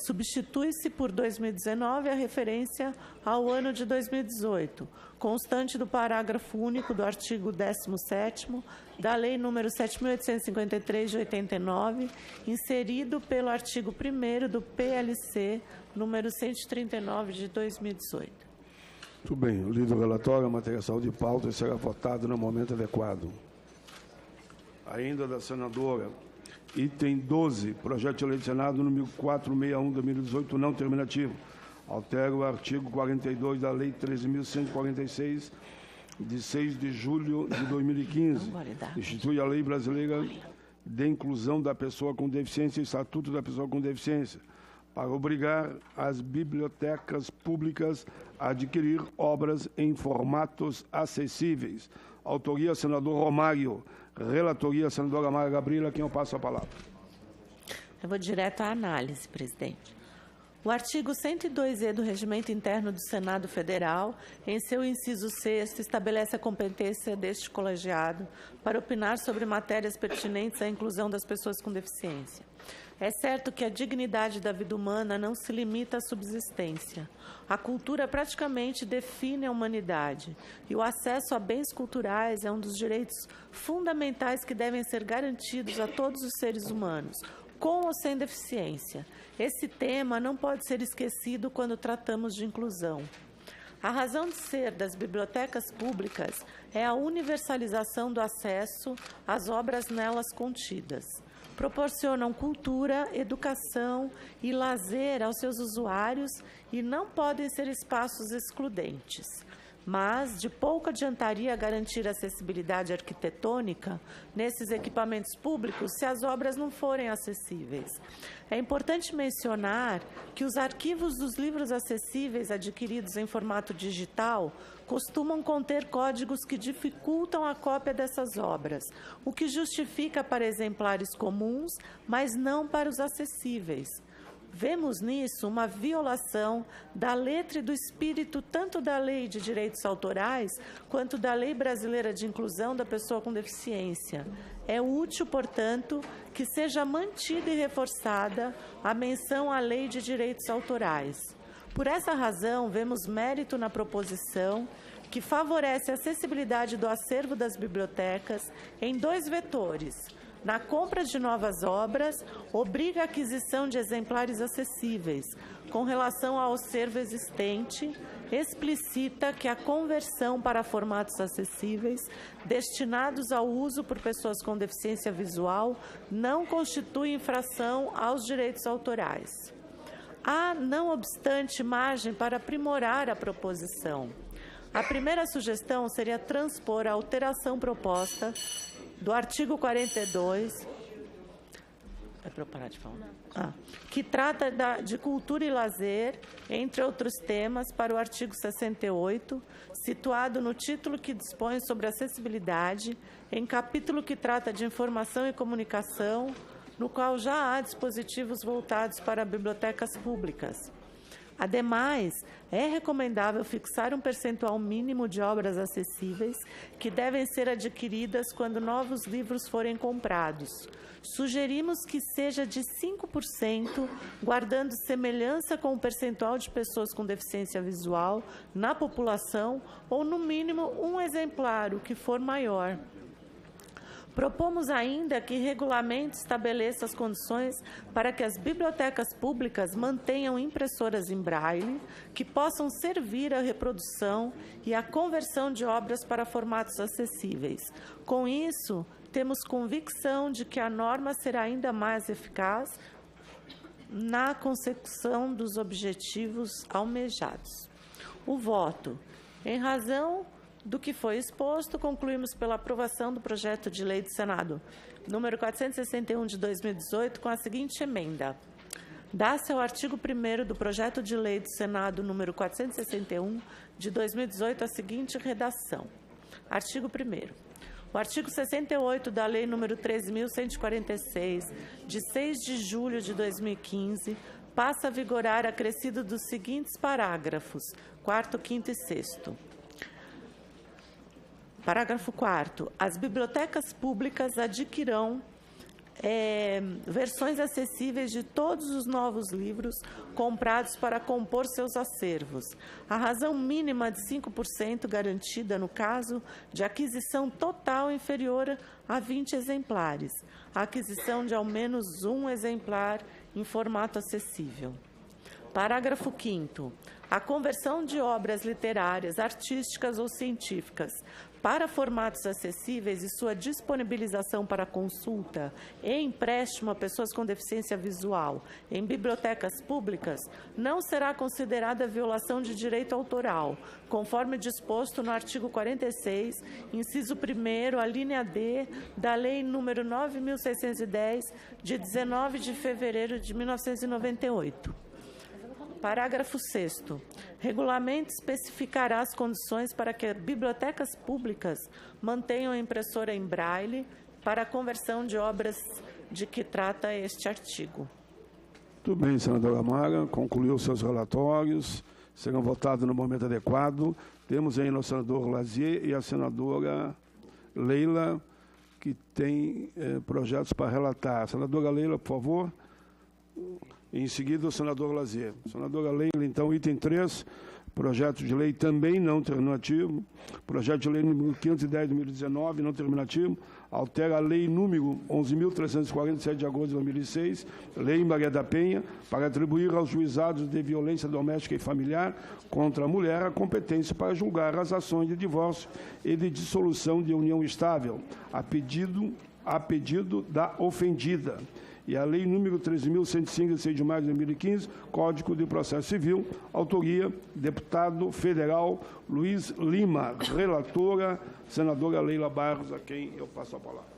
substitui-se por 2019 a referência ao ano de 2018, constante do parágrafo único do artigo 17º da Lei número 7.853 de 89, inserido pelo artigo 1º do PLC número 139 de 2018. Muito bem, o lido relatório, a matéria saúde de pauta será votada no momento adequado. Ainda da senadora, item 12, projeto de lei do Senado número 461 de 2018, não terminativo. Altera o artigo 42 da Lei 13.146, de 6 de julho de 2015. Institui a Lei Brasileira de Inclusão da Pessoa com Deficiência e Estatuto da Pessoa com Deficiência, para obrigar as bibliotecas públicas a adquirir obras em formatos acessíveis. Autoria, senador Romário. Relatoria, senadora Mara Gabrilha, quem eu passo a palavra. Eu vou direto à análise, presidente. O artigo 102-E do Regimento Interno do Senado Federal, em seu inciso 6º, estabelece a competência deste colegiado para opinar sobre matérias pertinentes à inclusão das pessoas com deficiência. É certo que a dignidade da vida humana não se limita à subsistência. A cultura praticamente define a humanidade, e o acesso a bens culturais é um dos direitos fundamentais que devem ser garantidos a todos os seres humanos, com ou sem deficiência. Esse tema não pode ser esquecido quando tratamos de inclusão. A razão de ser das bibliotecas públicas é a universalização do acesso às obras nelas contidas. Proporcionam cultura, educação e lazer aos seus usuários e não podem ser espaços excludentes. Mas de pouco adiantaria garantir acessibilidade arquitetônica nesses equipamentos públicos se as obras não forem acessíveis. É importante mencionar que os arquivos dos livros acessíveis adquiridos em formato digital costumam conter códigos que dificultam a cópia dessas obras, o que justifica para exemplares comuns, mas não para os acessíveis. Vemos nisso uma violação da letra e do espírito tanto da Lei de Direitos Autorais quanto da Lei Brasileira de Inclusão da Pessoa com Deficiência. É útil, portanto, que seja mantida e reforçada a menção à Lei de Direitos Autorais. Por essa razão, vemos mérito na proposição que favorece a acessibilidade do acervo das bibliotecas em 2 vetores. Na compra de novas obras, obriga a aquisição de exemplares acessíveis. Com relação ao acervo existente, explicita que a conversão para formatos acessíveis, destinados ao uso por pessoas com deficiência visual, não constitui infração aos direitos autorais. Há, não obstante, margem para aprimorar a proposição. A primeira sugestão seria transpor a alteração proposta do artigo 42, é para eu parar de falar? Que trata de cultura e lazer, entre outros temas, para o artigo 68, situado no título que dispõe sobre acessibilidade, em capítulo que trata de informação e comunicação, no qual já há dispositivos voltados para bibliotecas públicas. Ademais, é recomendável fixar um percentual mínimo de obras acessíveis que devem ser adquiridas quando novos livros forem comprados. Sugerimos que seja de 5%, guardando semelhança com o percentual de pessoas com deficiência visual na população, ou no mínimo um exemplar, o que for maior. Propomos ainda que regulamento estabeleça as condições para que as bibliotecas públicas mantenham impressoras em braille que possam servir à reprodução e à conversão de obras para formatos acessíveis. Com isso, temos convicção de que a norma será ainda mais eficaz na consecução dos objetivos almejados. O voto. Em razão do que foi exposto, concluímos pela aprovação do projeto de lei do Senado, número 461 de 2018, com a seguinte emenda. Dá-se ao artigo 1º do projeto de lei do Senado, número 461 de 2018, a seguinte redação. Artigo 1º. O artigo 68 da Lei número 13.146, de 6 de julho de 2015, passa a vigorar acrescido dos seguintes parágrafos, 4º, 5º e 6º. Parágrafo 4º. As bibliotecas públicas adquirirão versões acessíveis de todos os novos livros comprados para compor seus acervos. A razão mínima de 5% garantida no caso de aquisição total inferior a 20 exemplares. A aquisição de ao menos um exemplar em formato acessível. Parágrafo 5º. A conversão de obras literárias, artísticas ou científicas para formatos acessíveis e sua disponibilização para consulta e empréstimo a pessoas com deficiência visual em bibliotecas públicas não será considerada violação de direito autoral, conforme disposto no artigo 46, inciso 1º, a linha D, da Lei número 9.610, de 19 de fevereiro de 1998. Parágrafo 6º. Regulamento especificará as condições para que bibliotecas públicas mantenham a impressora em braille para a conversão de obras de que trata este artigo. Tudo bem, senadora Mara. Concluiu seus relatórios. Serão votados no momento adequado. Temos ainda o senador Lazier e a senadora Leila, que tem projetos para relatar. Senadora Leila, por favor. Em seguida, o senador Lazier. Senadora Leila, então, item 3, projeto de lei também não terminativo. Projeto de lei número 510 de 2019, não terminativo. Altera a lei número 11.347 de agosto de 2006, Lei Maria da Penha, para atribuir aos juizados de violência doméstica e familiar contra a mulher a competência para julgar as ações de divórcio e de dissolução de união estável, a pedido da ofendida. E a Lei número 13.105, de 6 de maio de 2015, Código de Processo Civil, autoria, deputado federal Luiz Lima, relatora, senadora Leila Barros, a quem eu passo a palavra.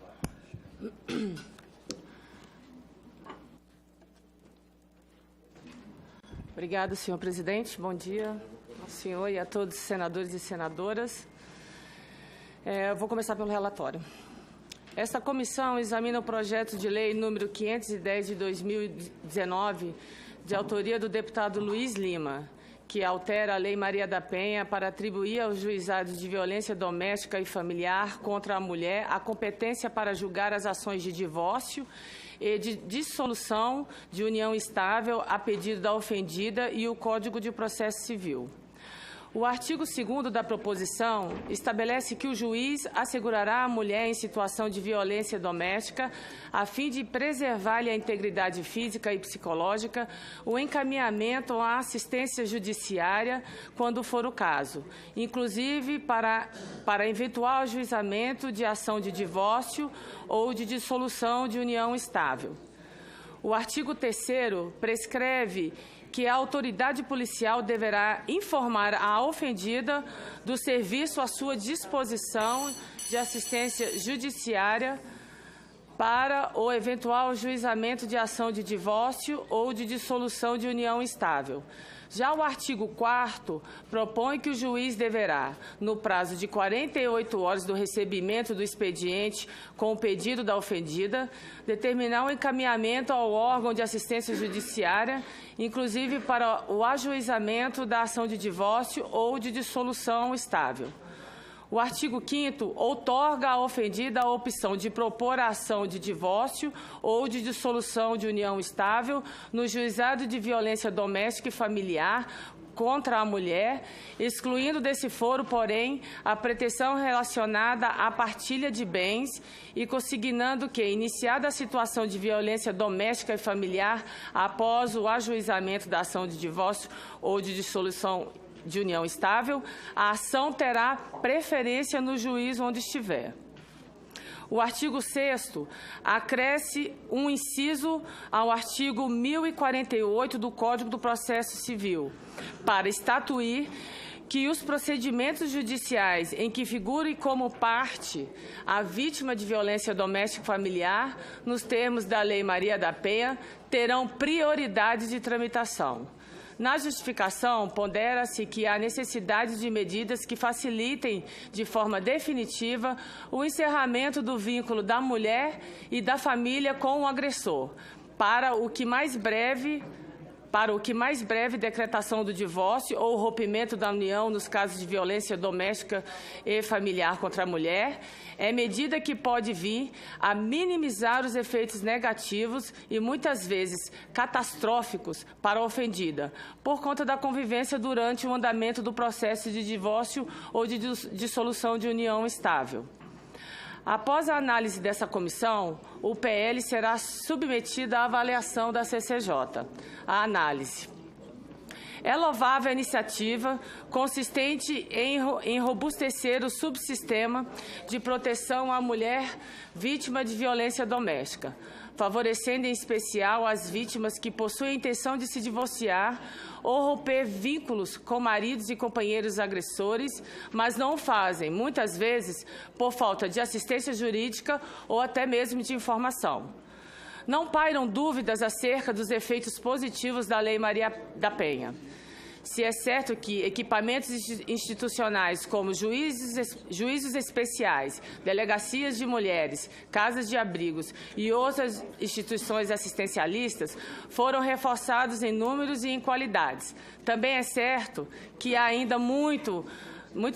Obrigada, senhor presidente. Bom dia ao senhor e a todos os senadores e senadoras. Eu vou começar pelo relatório. Esta comissão examina o projeto de lei número 510 de 2019, de autoria do deputado Luiz Lima, que altera a Lei Maria da Penha para atribuir aos juizados de violência doméstica e familiar contra a mulher a competência para julgar as ações de divórcio e de dissolução de união estável a pedido da ofendida e o Código de Processo Civil. O artigo 2º da proposição estabelece que o juiz assegurará à mulher em situação de violência doméstica, a fim de preservar-lhe a integridade física e psicológica, o encaminhamento à assistência judiciária, quando for o caso, inclusive para eventual ajuizamento de ação de divórcio ou de dissolução de união estável. O artigo 3º prescreve que a autoridade policial deverá informar a ofendida do serviço à sua disposição de assistência judiciária para o eventual juizamento de ação de divórcio ou de dissolução de união estável. Já o artigo 4º propõe que o juiz deverá, no prazo de 48 horas do recebimento do expediente com o pedido da ofendida, determinar o encaminhamento ao órgão de assistência judiciária, inclusive para o ajuizamento da ação de divórcio ou de dissolução estável. O artigo 5º outorga à ofendida a opção de propor a ação de divórcio ou de dissolução de união estável no juizado de violência doméstica e familiar contra a mulher, excluindo desse foro, porém, a pretensão relacionada à partilha de bens e consignando que, iniciada a situação de violência doméstica e familiar após o ajuizamento da ação de divórcio ou de dissolução de união estável, a ação terá preferência no juiz onde estiver. O artigo 6º acresce um inciso ao artigo 1048 do Código do Processo Civil, para estatuir que os procedimentos judiciais em que figure como parte a vítima de violência doméstica e familiar, nos termos da Lei Maria da Penha, terão prioridade de tramitação. Na justificação, pondera-se que há necessidade de medidas que facilitem de forma definitiva o encerramento do vínculo da mulher e da família com o agressor, para o que mais breve decretação do divórcio ou rompimento da união nos casos de violência doméstica e familiar contra a mulher, é medida que pode vir a minimizar os efeitos negativos e muitas vezes catastróficos para a ofendida, por conta da convivência durante o andamento do processo de divórcio ou de dissolução de união estável. Após a análise dessa comissão, o PL será submetido à avaliação da CCJ. A análise. É louvável a iniciativa consistente em robustecer o subsistema de proteção à mulher vítima de violência doméstica, favorecendo em especial as vítimas que possuem a intenção de se divorciar ou romper vínculos com maridos e companheiros agressores, mas não o fazem, muitas vezes, por falta de assistência jurídica ou até mesmo de informação. Não pairam dúvidas acerca dos efeitos positivos da Lei Maria da Penha. se é certo que equipamentos institucionais como juízos especiais, delegacias de mulheres, casas de abrigos e outras instituições assistencialistas foram reforçados em números e em qualidades. Também é certo que há ainda muito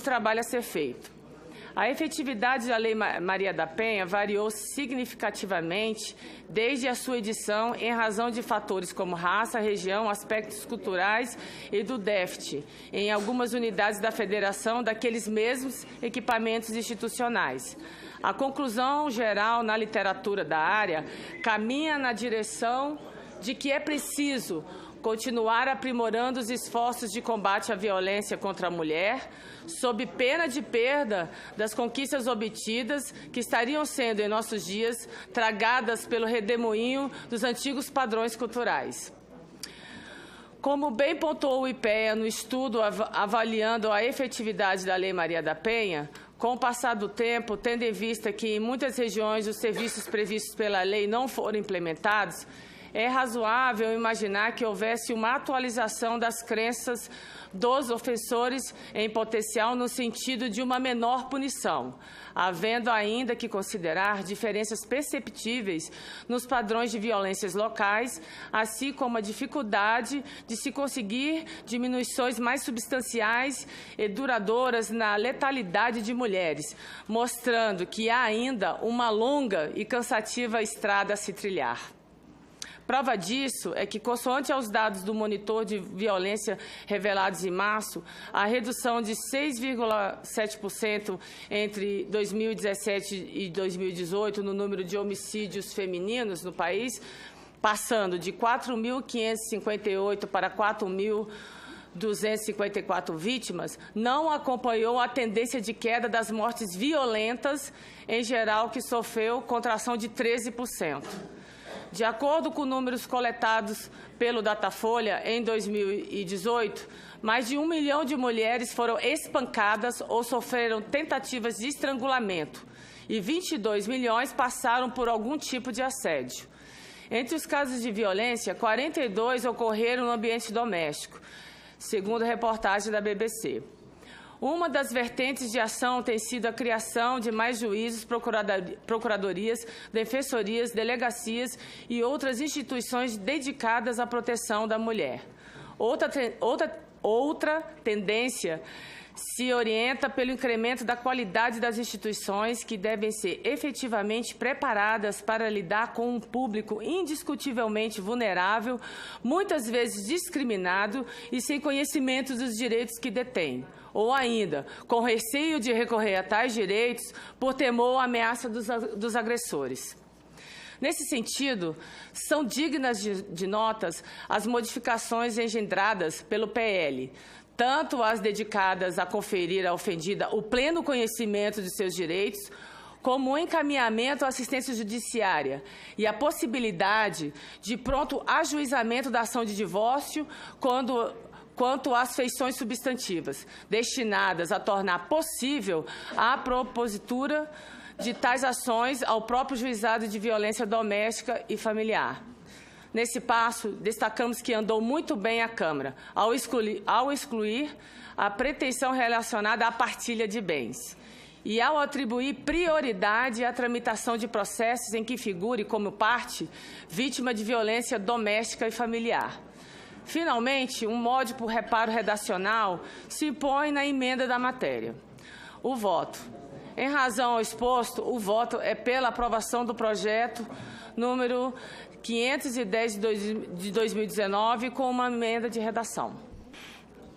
trabalho a ser feito. A efetividade da Lei Maria da Penha variou significativamente desde a sua edição em razão de fatores como raça, região, aspectos culturais e do déficit em algumas unidades da federação daqueles mesmos equipamentos institucionais. A conclusão geral na literatura da área caminha na direção de que é preciso continuar aprimorando os esforços de combate à violência contra a mulher, sob pena de perda das conquistas obtidas que estariam sendo, em nossos dias, tragadas pelo redemoinho dos antigos padrões culturais. Como bem pontuou o IPEA no estudo avaliando a efetividade da Lei Maria da Penha, com o passar do tempo, tendo em vista que em muitas regiões os serviços previstos pela lei não foram implementados, é razoável imaginar que houvesse uma atualização das crenças dos ofensores em potencial no sentido de uma menor punição, havendo ainda que considerar diferenças perceptíveis nos padrões de violências locais, assim como a dificuldade de se conseguir diminuições mais substanciais e duradouras na letalidade de mulheres, mostrando que há ainda uma longa e cansativa estrada a se trilhar. Prova disso é que, consoante aos dados do monitor de violência revelados em março, a redução de 6,7% entre 2017 e 2018 no número de homicídios femininos no país, passando de 4.558 para 4.254 vítimas, não acompanhou a tendência de queda das mortes violentas, em geral, que sofreu contração de 13%. De acordo com números coletados pelo Datafolha, em 2018, mais de 1 milhão de mulheres foram espancadas ou sofreram tentativas de estrangulamento e 22 milhões passaram por algum tipo de assédio. Entre os casos de violência, 42 ocorreram no ambiente doméstico, segundo a reportagem da BBC. Uma das vertentes de ação tem sido a criação de mais juízes, procuradorias, defensorias, delegacias e outras instituições dedicadas à proteção da mulher. Outra tendência se orienta pelo incremento da qualidade das instituições que devem ser efetivamente preparadas para lidar com um público indiscutivelmente vulnerável, muitas vezes discriminado e sem conhecimento dos direitos que detém, ou ainda, com receio de recorrer a tais direitos por temor ou ameaça dos agressores. Nesse sentido, são dignas de notas as modificações engendradas pelo PL, tanto as dedicadas a conferir à ofendida o pleno conhecimento de seus direitos, como o encaminhamento à assistência judiciária e a possibilidade de pronto ajuizamento da ação de divórcio quanto às feições substantivas, destinadas a tornar possível a propositura de tais ações ao próprio juizado de violência doméstica e familiar. Nesse passo, destacamos que andou muito bem a Câmara, ao excluir a pretensão relacionada à partilha de bens e ao atribuir prioridade à tramitação de processos em que figure como parte vítima de violência doméstica e familiar. Finalmente, um módico reparo redacional se impõe na emenda da matéria. O voto. Em razão ao exposto, o voto é pela aprovação do projeto número 510 de 2019, com uma emenda de redação.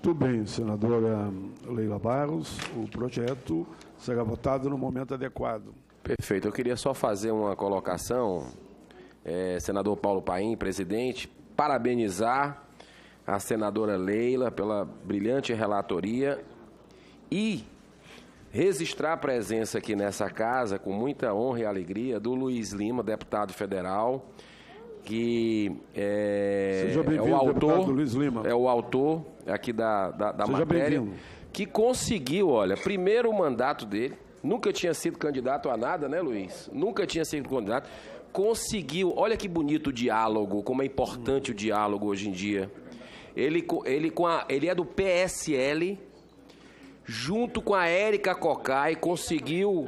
Muito bem, senadora Leila Barros. O projeto será votado no momento adequado. Perfeito. Eu queria só fazer uma colocação, senador Paulo Paim, presidente, parabenizar a senadora Leila pela brilhante relatoria e registrar a presença aqui nessa casa, com muita honra e alegria, do Luiz Lima, deputado federal, que é o autor, Luiz Lima. É o autor aqui da matéria, que conseguiu, olha, primeiro mandato dele, nunca tinha sido candidato a nada, né, Luiz? Nunca tinha sido candidato. Conseguiu, olha que bonito o diálogo, como é importante o diálogo hoje em dia. Ele é do PSL, junto com a Érica Cocai, conseguiu,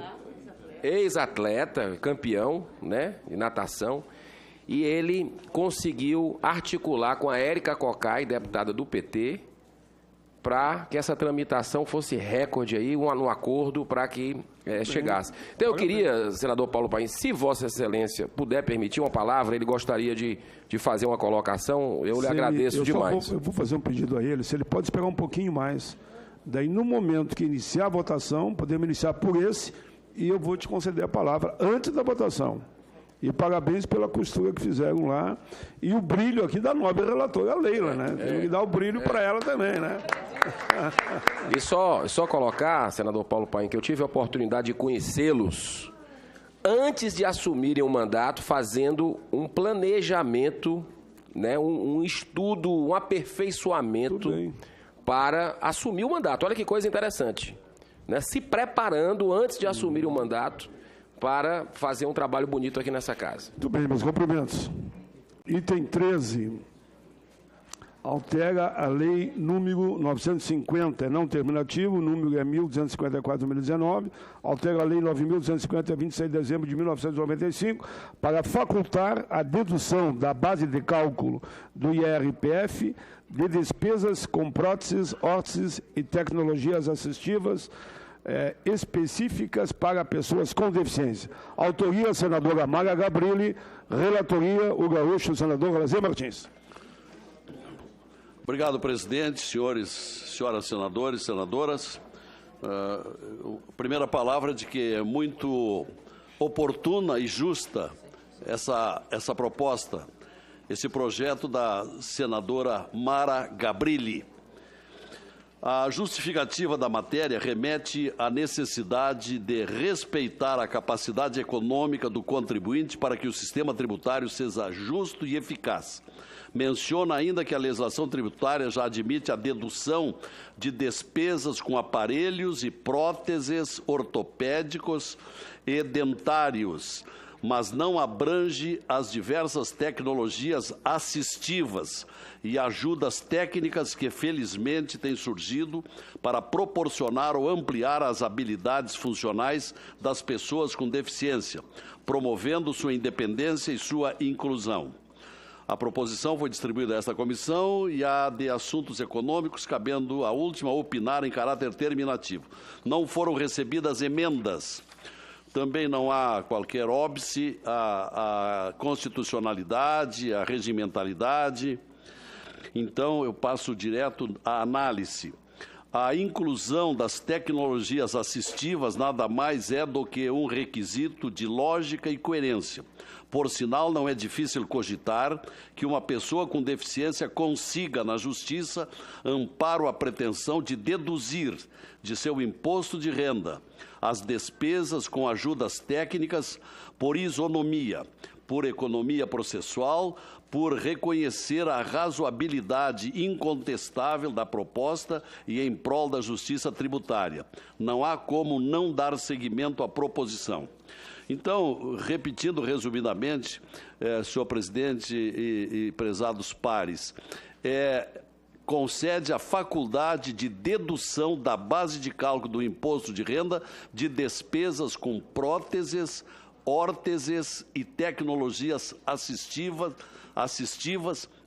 ex-atleta, campeão, né, de natação, e ele conseguiu articular com a Érica Cocai, deputada do PT, para que essa tramitação fosse recorde aí, um acordo para que chegasse. Então eu queria, senador Paulo Paim, se Vossa Excelência puder permitir uma palavra, ele gostaria de fazer uma colocação, eu lhe agradeço demais. Eu vou fazer um pedido a ele, se ele pode esperar um pouquinho mais. Daí, no momento que iniciar a votação, podemos iniciar por esse, e eu vou te conceder a palavra antes da votação. E parabéns pela costura que fizeram lá. E o brilho aqui da nobre relatora, a Leila, né? Tem que dar o brilho para ela também, né? E só colocar, senador Paulo Paim, que eu tive a oportunidade de conhecê-los antes de assumirem o mandato, fazendo um planejamento, né? Um estudo, um aperfeiçoamento para assumir o mandato. Olha que coisa interessante, né? Se preparando antes de assumir o mandato para fazer um trabalho bonito aqui nessa casa. Muito bem, meus cumprimentos. Item 13. Altera a lei número 950, é não terminativo, o número é 1254/2019, altera a lei 9.250, 26 de dezembro de 1995, para facultar a dedução da base de cálculo do IRPF de despesas com próteses, órteses e tecnologias assistivas específicas para pessoas com deficiência. Autoria, senadora Mara Gabrilli. Relatoria, o gaúcho, senador Lazer Martins. Obrigado, presidente, senhoras senadores, senadoras. Primeira palavra de que é muito oportuna e justa essa proposta, esse projeto da senadora Mara Gabrilli. A justificativa da matéria remete à necessidade de respeitar a capacidade econômica do contribuinte para que o sistema tributário seja justo e eficaz. Menciona ainda que a legislação tributária já admite a dedução de despesas com aparelhos e próteses ortopédicos e dentários, mas não abrange as diversas tecnologias assistivas e ajudas técnicas que, felizmente, têm surgido para proporcionar ou ampliar as habilidades funcionais das pessoas com deficiência, promovendo sua independência e sua inclusão. A proposição foi distribuída a esta comissão e a de assuntos econômicos, cabendo a última opinar em caráter terminativo. Não foram recebidas emendas. Também não há qualquer óbice à constitucionalidade, à regimentalidade. Então, eu passo direto à análise. A inclusão das tecnologias assistivas nada mais é do que um requisito de lógica e coerência. Por sinal, não é difícil cogitar que uma pessoa com deficiência consiga, na Justiça, amparo à pretensão de deduzir de seu imposto de renda as despesas com ajudas técnicas por isonomia, por economia processual, por reconhecer a razoabilidade incontestável da proposta e em prol da justiça tributária. Não há como não dar seguimento à proposição. Então, repetindo resumidamente, senhor presidente e prezados pares, concede a faculdade de dedução da base de cálculo do imposto de renda de despesas com próteses, órteses e tecnologias assistivas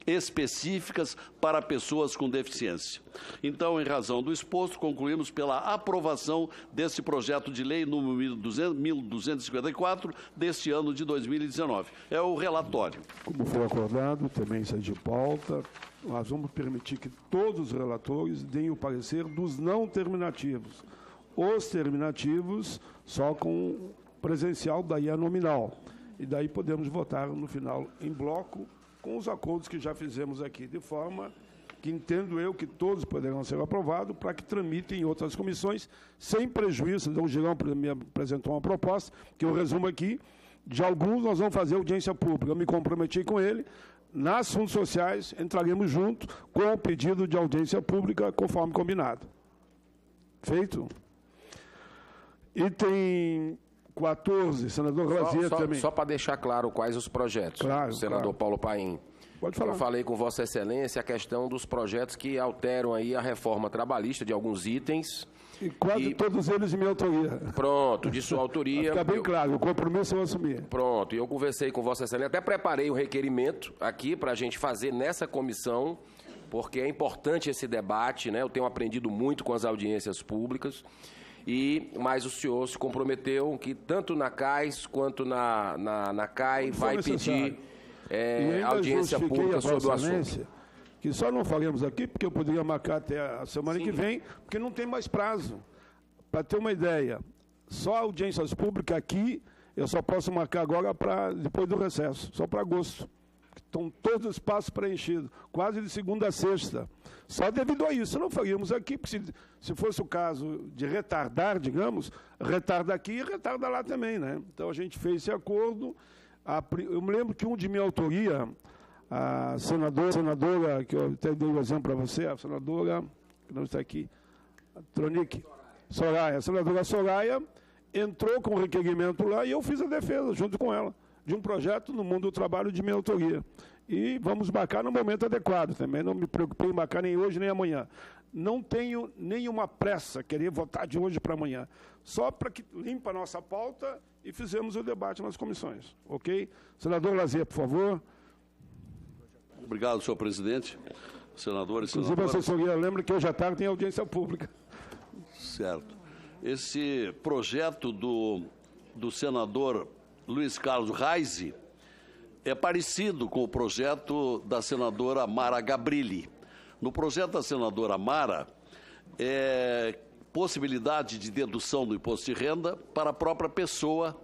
específicas para pessoas com deficiência. Então, em razão do exposto, concluímos pela aprovação desse projeto de lei número 1254 deste ano de 2019. É o relatório. Como foi acordado, também sai de pauta, nós vamos permitir que todos os relatores deem o parecer dos não terminativos. Os terminativos só com presencial, daí a nominal. E daí podemos votar no final em bloco com os acordos que já fizemos aqui, de forma que entendo eu que todos poderão ser aprovados para que tramitem em outras comissões, sem prejuízo. Então, o Girão me apresentou uma proposta, que eu resumo aqui, de alguns nós vamos fazer audiência pública. Eu me comprometi com ele, nas assuntos sociais, entraremos junto com o pedido de audiência pública, conforme combinado. Feito? Item 14, senador Lazier também. Só para deixar claro quais os projetos, senador Paulo Paim. Pode falar. Eu falei com Vossa Excelência a questão dos projetos que alteram aí a reforma trabalhista de alguns itens. E quase todos eles de minha autoria. Pronto, de sua autoria. Fica bem claro, o compromisso eu assumi. Pronto, e eu conversei com Vossa Excelência, até preparei o requerimento aqui para a gente fazer nessa comissão, porque é importante esse debate, né? Eu tenho aprendido muito com as audiências públicas, mas o senhor se comprometeu que tanto na CAIS quanto na CAI vai pedir audiência pública sobre o assunto. Que só não faremos aqui, porque eu poderia marcar até a semana que vem, porque não tem mais prazo. Para ter uma ideia, só audiências públicas aqui, eu só posso marcar agora depois do recesso, só para agosto. Estão todos os espaços preenchidos, quase de segunda a sexta. Só devido a isso, não faríamos aqui, porque se fosse o caso de retardar, digamos, retarda aqui e retarda lá também, né? Então a gente fez esse acordo. Eu me lembro que um de minha autoria, a senadora, que eu até dei o exemplo para você, a senadora, que não está aqui, a Tronic, Soraya, a senadora Soraya entrou com o requerimento lá e eu fiz a defesa, junto com ela, de um projeto no mundo do trabalho de minha autoria. E vamos marcar no momento adequado também, não me preocupei em marcar nem hoje nem amanhã. Não tenho nenhuma pressa, querer votar de hoje para amanhã, só para que limpa a nossa pauta e fizemos o debate nas comissões, ok? Senador Lazier, por favor. Obrigado, senhor presidente. Senadores e senadoras. Inclusive, a assessoria lembra que hoje à tarde tem audiência pública. Certo. Esse projeto do senador Luiz Carlos Reise é parecido com o projeto da senadora Mara Gabrilli. No projeto da senadora Mara, é possibilidade de dedução do imposto de renda para a própria pessoa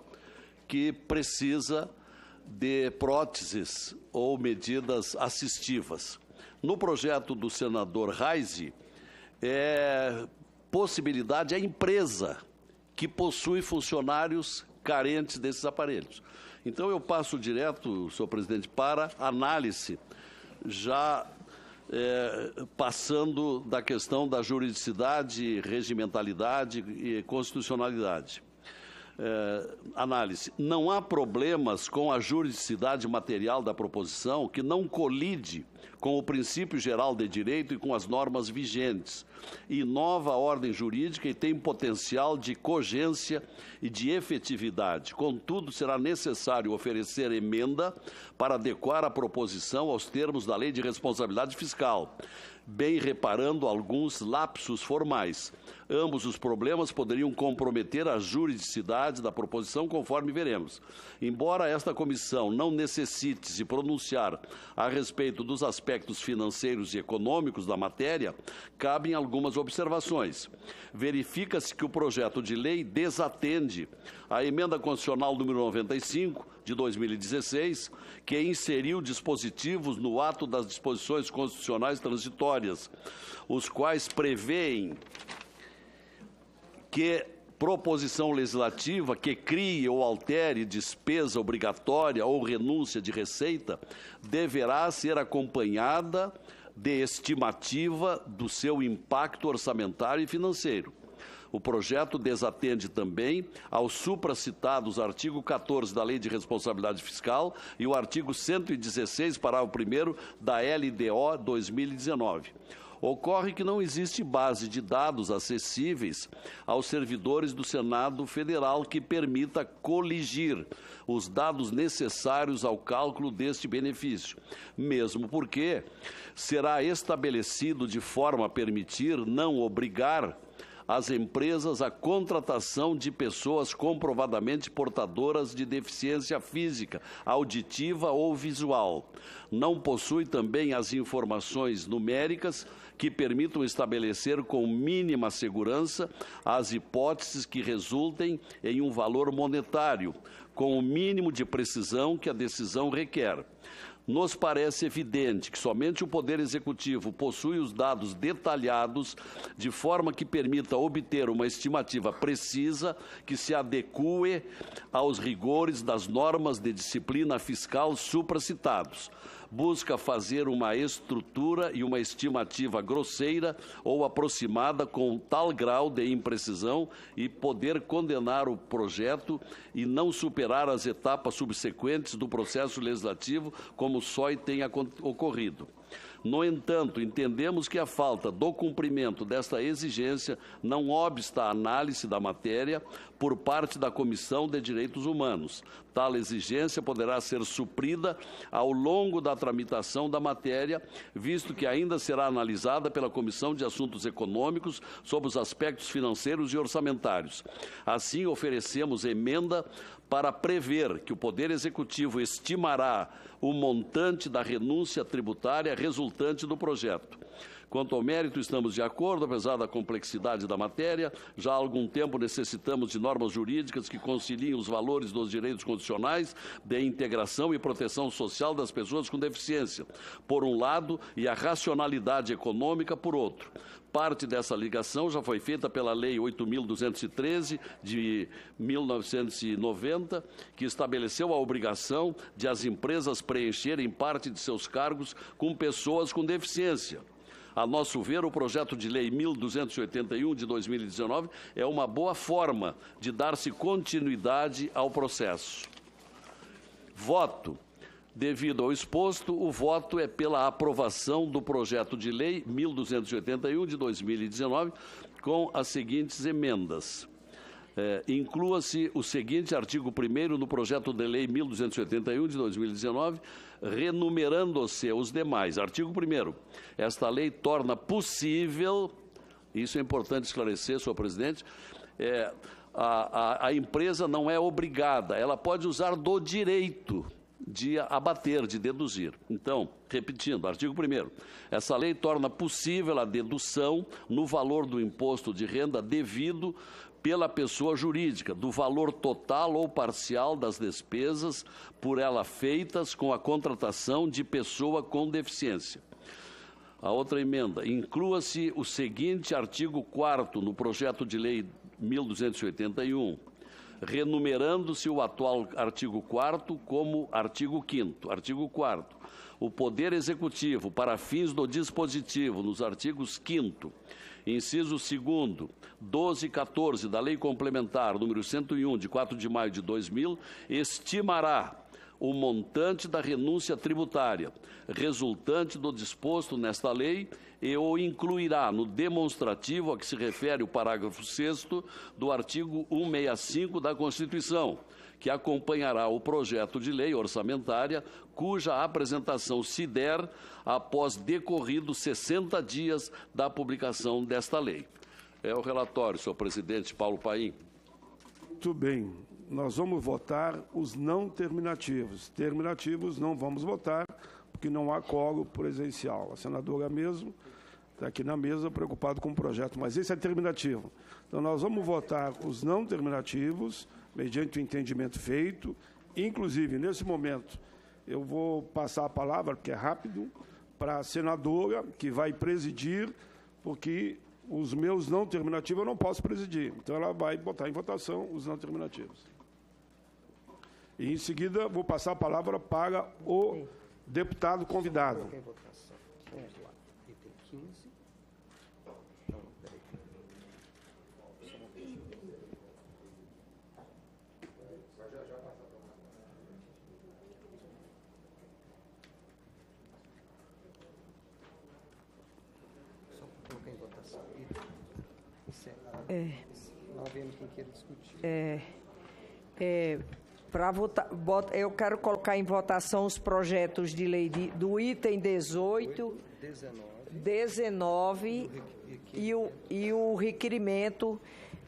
que precisa de próteses ou medidas assistivas. No projeto do senador Reise, possibilidade a empresa que possui funcionários carentes desses aparelhos. Então, eu passo direto, senhor presidente, para análise, já passando da questão da juridicidade, regimentalidade e constitucionalidade. Análise. Não há problemas com a juridicidade material da proposição que não colide com o princípio geral de direito e com as normas vigentes. Inova a ordem jurídica e tem potencial de cogência e de efetividade. Contudo, será necessário oferecer emenda para adequar a proposição aos termos da Lei de Responsabilidade Fiscal, bem reparando alguns lapsos formais. Ambos os problemas poderiam comprometer a juridicidade da proposição, conforme veremos. Embora esta comissão não necessite se pronunciar a respeito dos aspectos financeiros e econômicos da matéria, cabem algumas observações. Verifica-se que o projeto de lei desatende a emenda constitucional número 95, de 2016, que inseriu dispositivos no ato das disposições constitucionais transitórias, os quais prevêem que proposição legislativa que crie ou altere despesa obrigatória ou renúncia de receita deverá ser acompanhada de estimativa do seu impacto orçamentário e financeiro. O projeto desatende também aos supracitados artigo 14 da Lei de Responsabilidade Fiscal e o artigo 116, parágrafo 1º da LDO 2019. Ocorre que não existe base de dados acessíveis aos servidores do Senado Federal que permita coligir os dados necessários ao cálculo deste benefício, mesmo porque será estabelecido de forma a permitir, não obrigar, as empresas a contratação de pessoas comprovadamente portadoras de deficiência física, auditiva ou visual. Não possui também as informações numéricas que permitam estabelecer com mínima segurança as hipóteses que resultem em um valor monetário, com o mínimo de precisão que a decisão requer. Nos parece evidente que somente o Poder Executivo possui os dados detalhados de forma que permita obter uma estimativa precisa que se adeque aos rigores das normas de disciplina fiscal supracitados. Busca fazer uma estrutura e uma estimativa grosseira ou aproximada com tal grau de imprecisão e poder condenar o projeto e não superar as etapas subsequentes do processo legislativo, como como SOI tenha ocorrido. No entanto, entendemos que a falta do cumprimento desta exigência não obsta à análise da matéria por parte da Comissão de Direitos Humanos. Tal exigência poderá ser suprida ao longo da tramitação da matéria, visto que ainda será analisada pela Comissão de Assuntos Econômicos sobre os aspectos financeiros e orçamentários. Assim, oferecemos emenda para prever que o Poder Executivo estimará o montante da renúncia tributária resultante do projeto. Quanto ao mérito, estamos de acordo, apesar da complexidade da matéria. Já há algum tempo necessitamos de normas jurídicas que conciliem os valores dos direitos constitucionais de integração e proteção social das pessoas com deficiência, por um lado, e a racionalidade econômica, por outro. Parte dessa ligação já foi feita pela Lei 8.213, de 1990, que estabeleceu a obrigação de as empresas preencherem parte de seus cargos com pessoas com deficiência. A nosso ver, o projeto de lei 1.281 de 2019 é uma boa forma de dar-se continuidade ao processo. Voto. Devido ao exposto, o voto é pela aprovação do projeto de lei 1.281 de 2019 com as seguintes emendas. Inclua-se o seguinte artigo 1º no projeto de lei 1.281 de 2019, renumerando-se os demais. Artigo 1º. Esta lei torna possível, isso é importante esclarecer, senhor presidente, a empresa não é obrigada, ela pode usar do direito de abater, de deduzir. Então, repetindo, artigo 1º, essa lei torna possível a dedução no valor do imposto de renda devido pela pessoa jurídica, do valor total ou parcial das despesas por ela feitas com a contratação de pessoa com deficiência. A outra emenda, inclua-se o seguinte artigo 4º no projeto de lei 1.281, renumerando-se o atual artigo 4º como artigo 5º. Artigo 4º. O Poder Executivo, para fins do dispositivo, nos artigos 5º, inciso 2º, 12 e 14 da Lei Complementar número 101, de 4 de maio de 2000, estimará o montante da renúncia tributária resultante do disposto nesta lei e o incluirá no demonstrativo a que se refere o parágrafo 6º do artigo 165 da Constituição, que acompanhará o projeto de lei orçamentária, cuja apresentação se der após decorridos 60 dias da publicação desta lei. É o relatório, senhor presidente Paulo Paim. Muito bem. Nós vamos votar os não terminativos. Terminativos não vamos votar, porque não há quórum presencial. A senadora mesmo está aqui na mesa preocupada com o projeto, mas esse é terminativo. Então, nós vamos votar os não terminativos, mediante o entendimento feito. Inclusive, nesse momento, eu vou passar a palavra, porque é rápido, para a senadora, que vai presidir, porque os meus não terminativos eu não posso presidir. Então, ela vai botar em votação os não terminativos. E, em seguida, vou passar a palavra para o deputado convidado. Vamos lá. Item 15. Não, peraí. Só colocar em votação. Não havendo quem queira discutir. Para votar, eu quero colocar em votação os projetos de lei do item 18, 19 e o requerimento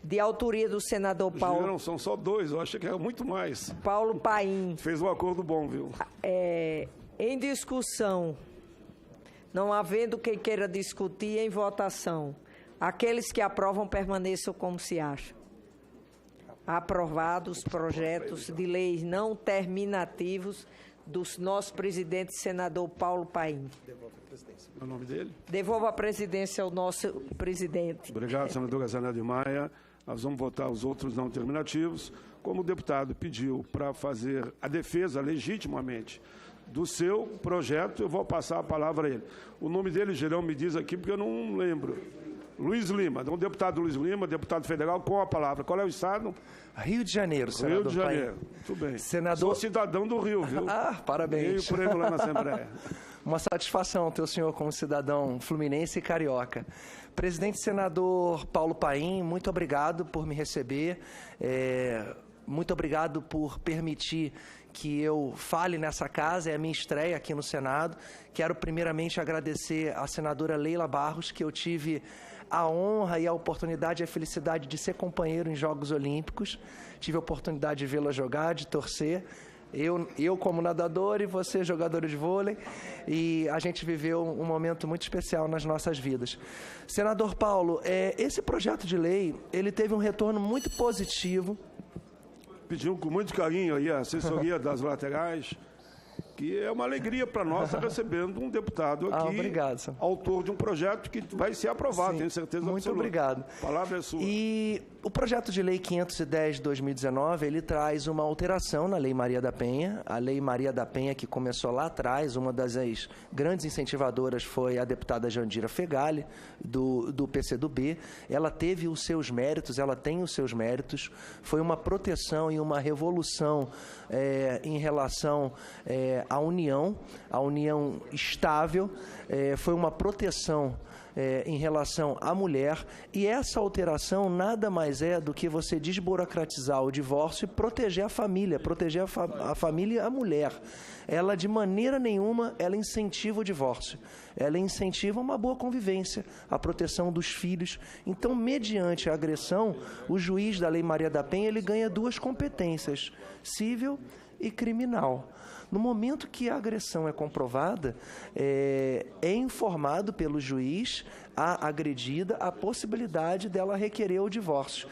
de autoria do senador Paulo. Não, são só dois, eu achei que era muito mais. Paulo Paim. Fez um acordo bom, viu? Em discussão, não havendo quem queira discutir, em votação. Aqueles que aprovam permaneçam como se acham. Aprovados os projetos de leis não terminativos do nosso presidente, senador Paulo Paim. Devolve a presidência. O nome dele? Devolvo a presidência ao nosso presidente. Obrigado, senadora Zenaide Maia. Nós vamos votar os outros não terminativos. Como o deputado pediu para fazer a defesa legitimamente do seu projeto, eu vou passar a palavra a ele. O nome dele, Gerão, me diz aqui, porque eu não lembro. Luiz Lima, então, deputado Luiz Lima, deputado federal, com a palavra. Qual é o estado? Rio de Janeiro, senador. Rio de Janeiro, muito bem. Senador... Sou cidadão do Rio, viu? Parabéns. Ganhei o prêmio lá na Assembleia. Uma satisfação ter o senhor como cidadão fluminense e carioca. Presidente senador Paulo Paim, muito obrigado por me receber. Muito obrigado por permitir que eu fale nessa casa, é a minha estreia aqui no Senado. Quero primeiramente agradecer à senadora Leila Barros, que eu tive a honra e a oportunidade e a felicidade de ser companheiro em Jogos Olímpicos. Tive a oportunidade de vê-la jogar, de torcer. Eu como nadador e você jogador de vôlei, e a gente viveu um momento muito especial nas nossas vidas. Senador Paulo, esse projeto de lei, ele teve um retorno muito positivo. Pediu com muito carinho aí a assessoria das laterais, que é uma alegria para nós estar recebendo um deputado aqui, obrigado, autor de um projeto que vai ser aprovado, sim, tenho certeza muito absoluta. Obrigado. A palavra é sua. E o projeto de lei 510 de 2019, ele traz uma alteração na Lei Maria da Penha. A Lei Maria da Penha, que começou lá atrás, uma das grandes incentivadoras foi a deputada Jandira Fegali, do PCdoB. Ela teve os seus méritos, ela tem os seus méritos. Foi uma proteção e uma revolução em relação à união estável. Foi uma proteção em relação à mulher, e essa alteração nada mais é do que você desburocratizar o divórcio e proteger a família, a família e a mulher. Ela, de maneira nenhuma, ela incentiva o divórcio. Ela incentiva uma boa convivência, a proteção dos filhos. Então, mediante a agressão, o juiz da Lei Maria da Penha, ele ganha duas competências, civil e criminal. No momento que a agressão é comprovada, é informado pelo juiz a agredida a possibilidade dela requerer o divórcio.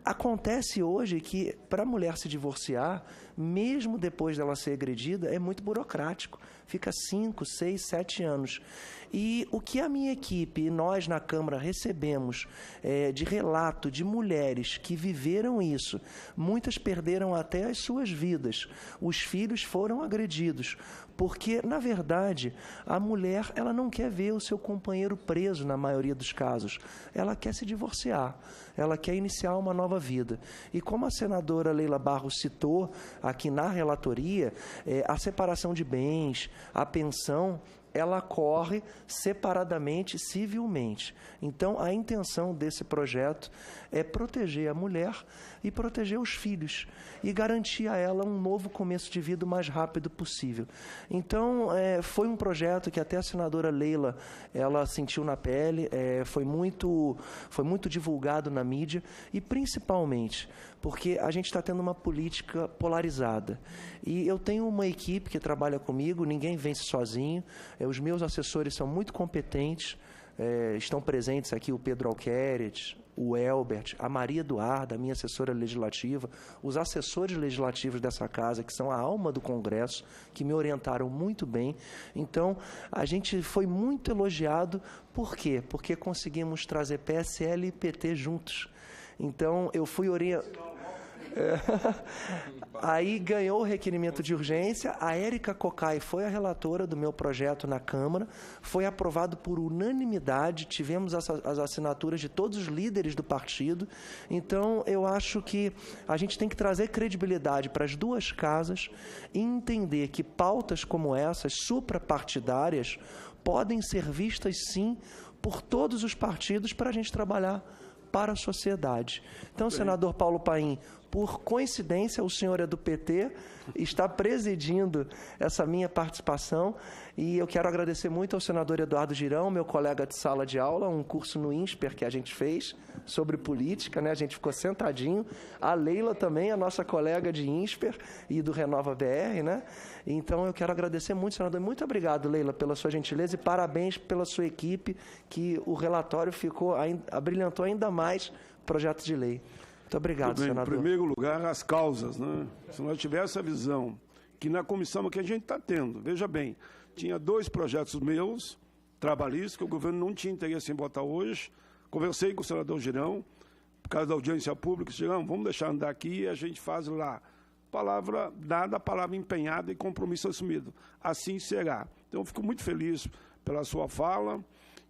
Acontece hoje que, para a mulher se divorciar, mesmo depois dela ser agredida, é muito burocrático. Fica 5, 6, 7 anos. E o que a minha equipe e nós na Câmara recebemos de relato de mulheres que viveram isso, muitas perderam até as suas vidas, os filhos foram agredidos, porque, na verdade, a mulher ela não quer ver o seu companheiro preso, na maioria dos casos. Ela quer se divorciar, ela quer iniciar uma nova vida. E como a senadora Leila Barros citou aqui na relatoria, a separação de bens, a pensão, ela corre separadamente, civilmente. Então, a intenção desse projeto é proteger a mulher e proteger os filhos e garantir a ela um novo começo de vida o mais rápido possível. Então, foi um projeto que até a senadora Leila, ela sentiu na pele, foi muito divulgado na mídia e, principalmente, porque a gente está tendo uma política polarizada. E eu tenho uma equipe que trabalha comigo, ninguém vence sozinho, os meus assessores são muito competentes, estão presentes aqui o Pedro Alqueres, o Elbert, a Maria Eduarda, a minha assessora legislativa, os assessores legislativos dessa casa, que são a alma do Congresso, que me orientaram muito bem. Então, a gente foi muito elogiado. Por quê? Porque conseguimos trazer PSL e PT juntos. Então, eu fui orientado. Aí ganhou o requerimento de urgência, a Érica Cocai foi a relatora do meu projeto na Câmara, foi aprovado por unanimidade, tivemos as assinaturas de todos os líderes do partido. Então, eu acho que a gente tem que trazer credibilidade para as duas casas e entender que pautas como essas, suprapartidárias, podem ser vistas, sim, por todos os partidos para a gente trabalhar para a sociedade. Então, senador Paulo Paim, por coincidência, o senhor é do PT, está presidindo essa minha participação, e eu quero agradecer muito ao senador Eduardo Girão, meu colega de sala de aula, um curso no INSPER que a gente fez sobre política, né? A gente ficou sentadinho. A Leila também, a nossa colega de INSPER e do Renova BR, né? Então, eu quero agradecer muito, senador. Muito obrigado, Leila, pela sua gentileza e parabéns pela sua equipe, que o relatório abrilhantou ainda mais o projeto de lei. Muito obrigado, senador. Em primeiro lugar, as causas, né? Se nós tivéssemos essa visão, que na comissão que a gente está tendo, veja bem, tinha 2 projetos meus, trabalhistas, que o governo não tinha interesse em votar hoje. Conversei com o senador Girão, por causa da audiência pública, Girão, vamos deixar andar aqui e a gente faz lá. Palavra dada, palavra empenhada e compromisso assumido. Assim será. Então, eu fico muito feliz pela sua fala